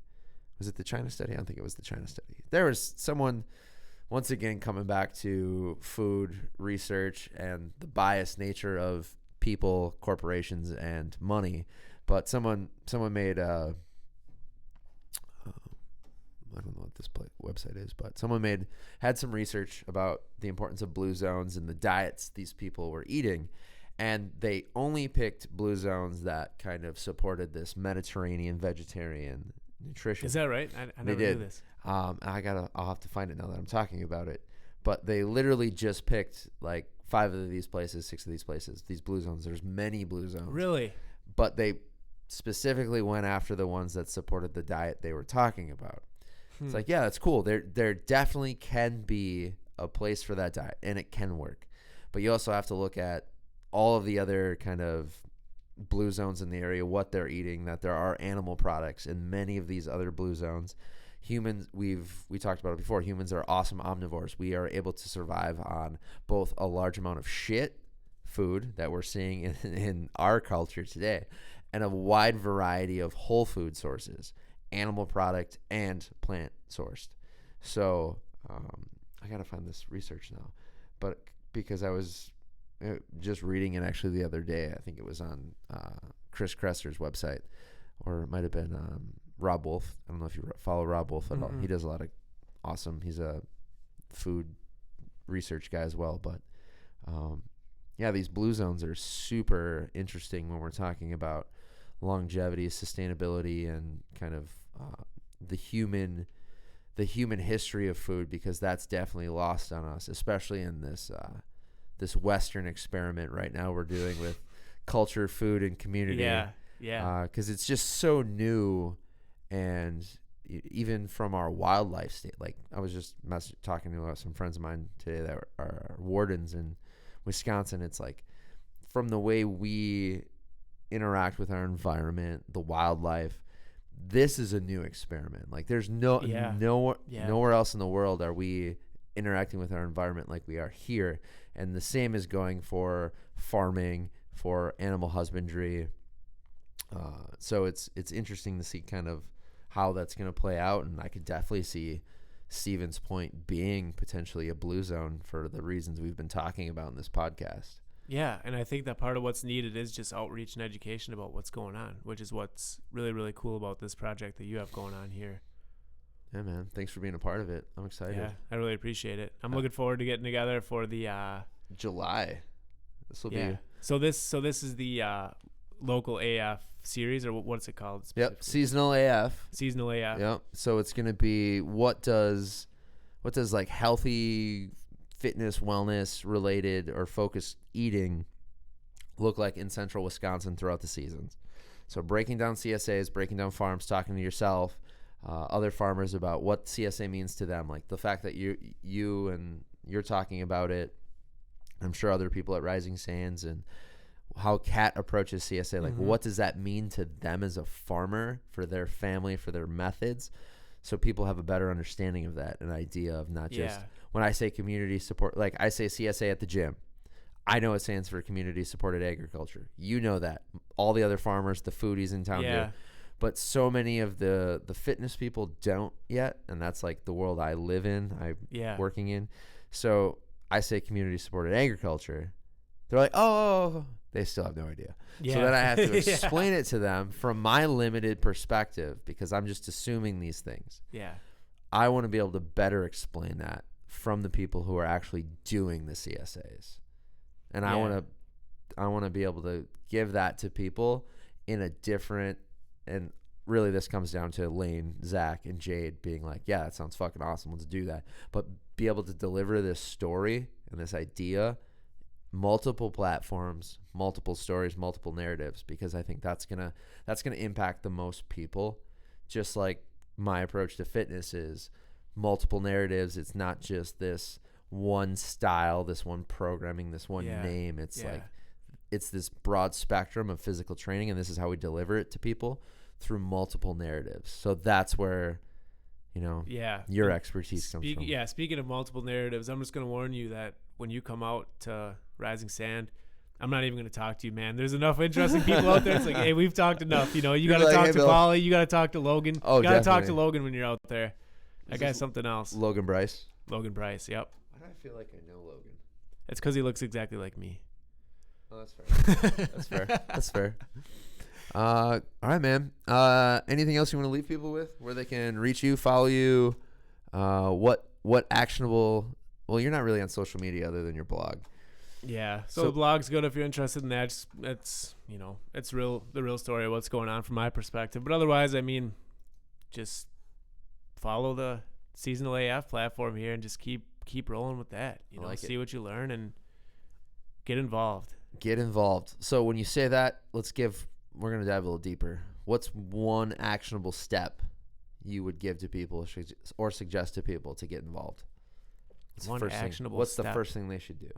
Was it the China study? I don't think it was the China study. There was someone, once again, coming back to food research and the biased nature of people, corporations, and money. But someone made a, I don't know what this website is, but someone had some research about the importance of blue zones and the diets these people were eating. And they only picked blue zones that kind of supported this Mediterranean vegetarian nutrition. Is that right? I never knew this. I'll have to find it now that I'm talking about it. But they literally just picked like 5 of these places, 6 of these places, these blue zones. There's many blue zones. Really? But they specifically went after the ones that supported the diet they were talking about. It's like, yeah, that's cool. There definitely can be a place for that diet, and it can work. But you also have to look at all of the other kind of blue zones in the area, what they're eating, that there are animal products in many of these other blue zones. Humans, we talked about it before, humans are awesome omnivores. We are able to survive on both a large amount of shit food that we're seeing in our culture today and a wide variety of whole food sources, animal product and plant sourced. So I got to find this research now. But because I was just reading it actually the other day. I think it was on Chris Kresser's website, or it might have been Rob Wolf. I don't know if you follow Rob Wolf at all. He does a lot of awesome. He's a food research guy as well. But yeah, these blue zones are super interesting when we're talking about longevity, sustainability, and kind of the human history of food, because that's definitely lost on us, especially in this Western experiment right now we're doing with culture, food, and community. Yeah. Because it's just so new, and even from our wildlife state. Like I was just talking to some friends of mine today that are wardens in Wisconsin. It's like from the way we interact with our environment, the wildlife. This is a new experiment. Like there's nowhere else in the world are we interacting with our environment like we are here. And the same is going for farming, for animal husbandry. So it's interesting to see kind of how that's going to play out. And I could definitely see Stephen's Point being potentially a blue zone for the reasons we've been talking about in this podcast. Yeah, and I think that part of what's needed is just outreach and education about what's going on, which is what's really, really cool about this project that you have going on here. Yeah, man. Thanks for being a part of it. I'm excited. Yeah, I really appreciate it. I'm looking forward to getting together for the July. This will be. So this is the local AF series, or what's it called? Yep, SeasonalAF. SeasonalAF. Yep. So it's going to be what does like healthy fitness, wellness related or focused eating look like in central Wisconsin throughout the seasons. So breaking down CSAs, breaking down farms, talking to yourself, other farmers about what CSA means to them, like the fact that you and you're talking about it. I'm sure other people at Rising Sands, and how Kat approaches CSA, like what does that mean to them as a farmer, for their family, for their methods, so people have a better understanding of that, an idea of not just when I say community support, like I say CSA at the gym, I know it stands for community supported agriculture. You know that. All the other farmers, the foodies in town do. But so many of the fitness people don't yet, and that's like the world I live in, I'm working in. So I say community supported agriculture. They're like, oh, they still have no idea. So then I have to explain it to them from my limited perspective, because I'm just assuming these things. Yeah. I want to be able to better explain that from the people who are actually doing the CSAs. And I want to be able to give that to people in a different, and really this comes down to Lane, Zach, and Jade being like, yeah, that sounds fucking awesome. Let's do that. But be able to deliver this story and this idea, multiple platforms, multiple stories, multiple narratives, because I think that's gonna impact the most people. Just like my approach to fitness is multiple narratives. It's not just this one style, this one programming, this one name. It's like it's this broad spectrum of physical training, and this is how we deliver it to people through multiple narratives. So that's where your expertise comes from. Yeah, speaking of multiple narratives, I'm just going to warn you that when you come out to Rising Sand, I'm not even going to talk to you, man. There's enough interesting people out there. It's like, hey, we've talked enough. You got to talk to Polly. You got to talk to Logan. Oh, you got to talk to Logan when you're out there. That guy's something else. Logan Bryce? Logan Bryce, yep. Why do I feel like I know Logan? It's because he looks exactly like me. Oh, that's fair. That's fair. That's fair. All right, man. Anything else you want to leave people with, where they can reach you, follow you? What actionable? Well, you're not really on social media other than your blog. Yeah. So the blog's good if you're interested in that. It's the real story of what's going on from my perspective. But otherwise, I mean, just follow the SeasonalAF platform here and just keep rolling with that. See what you learn and get involved. Get involved. So when you say that, we're going to dive a little deeper. What's one actionable step you would give to people or suggest to people to get involved? What's the first thing they should do?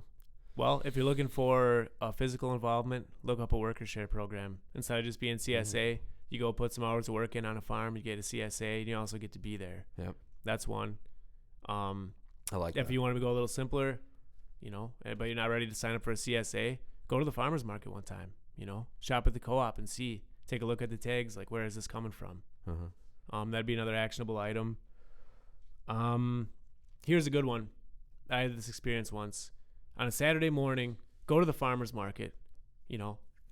Well, if you're looking for a physical involvement, look up a worker share program. Instead of just being CSA, you go put some hours of work in on a farm, you get a CSA, and you also get to be there. Yep. That's one. I like that. If you want to go a little simpler, but you're not ready to sign up for a CSA, go to the farmer's market one time. Shop at the co-op and take a look at the tags, like where is this coming from? That'd be another actionable item. Here's a good one. I had this experience once. On a Saturday morning, go to the farmer's market,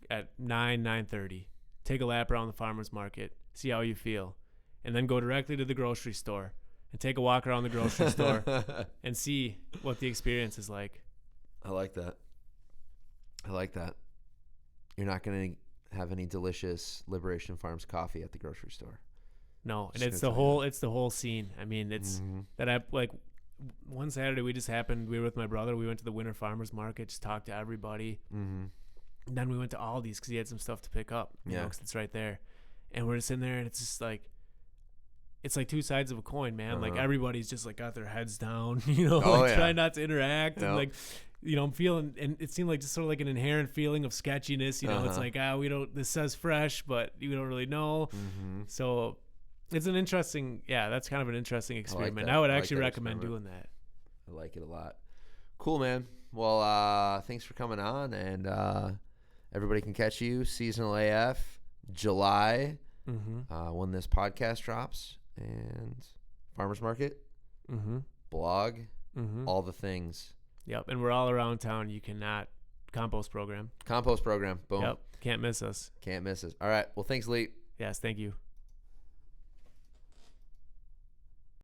at 9:30. Take a lap around the farmer's market, see how you feel, and then go directly to the grocery store and take a walk around the grocery store and see what the experience is like. I like that. You're not going to have any delicious Liberation Farms coffee at the grocery store. No, and it's the whole scene. I mean, it's that I like. One Saturday we were with my brother. We went to the winter farmers market, just talked to everybody. And then we went to Aldi's because he had some stuff to pick up. You know, 'cause it's right there. And we're just in there, and it's just like, it's like two sides of a coin, man. Like everybody's just like got their heads down, trying not to interact. And like, I'm feeling, and it seemed like just sort of like an inherent feeling of sketchiness. It's like, this says fresh, but you don't really know. So it's an interesting, that's kind of an interesting experiment. I would actually recommend doing that. I like it a lot. Cool, man. Well, thanks for coming on, and everybody can catch you SeasonalAF July when this podcast drops, and farmers market, blog, all the things. Yep, and we're all around town. You cannot compost program. Boom. Yep, can't miss us. All right. Well, thanks, Lee. Yes, thank you.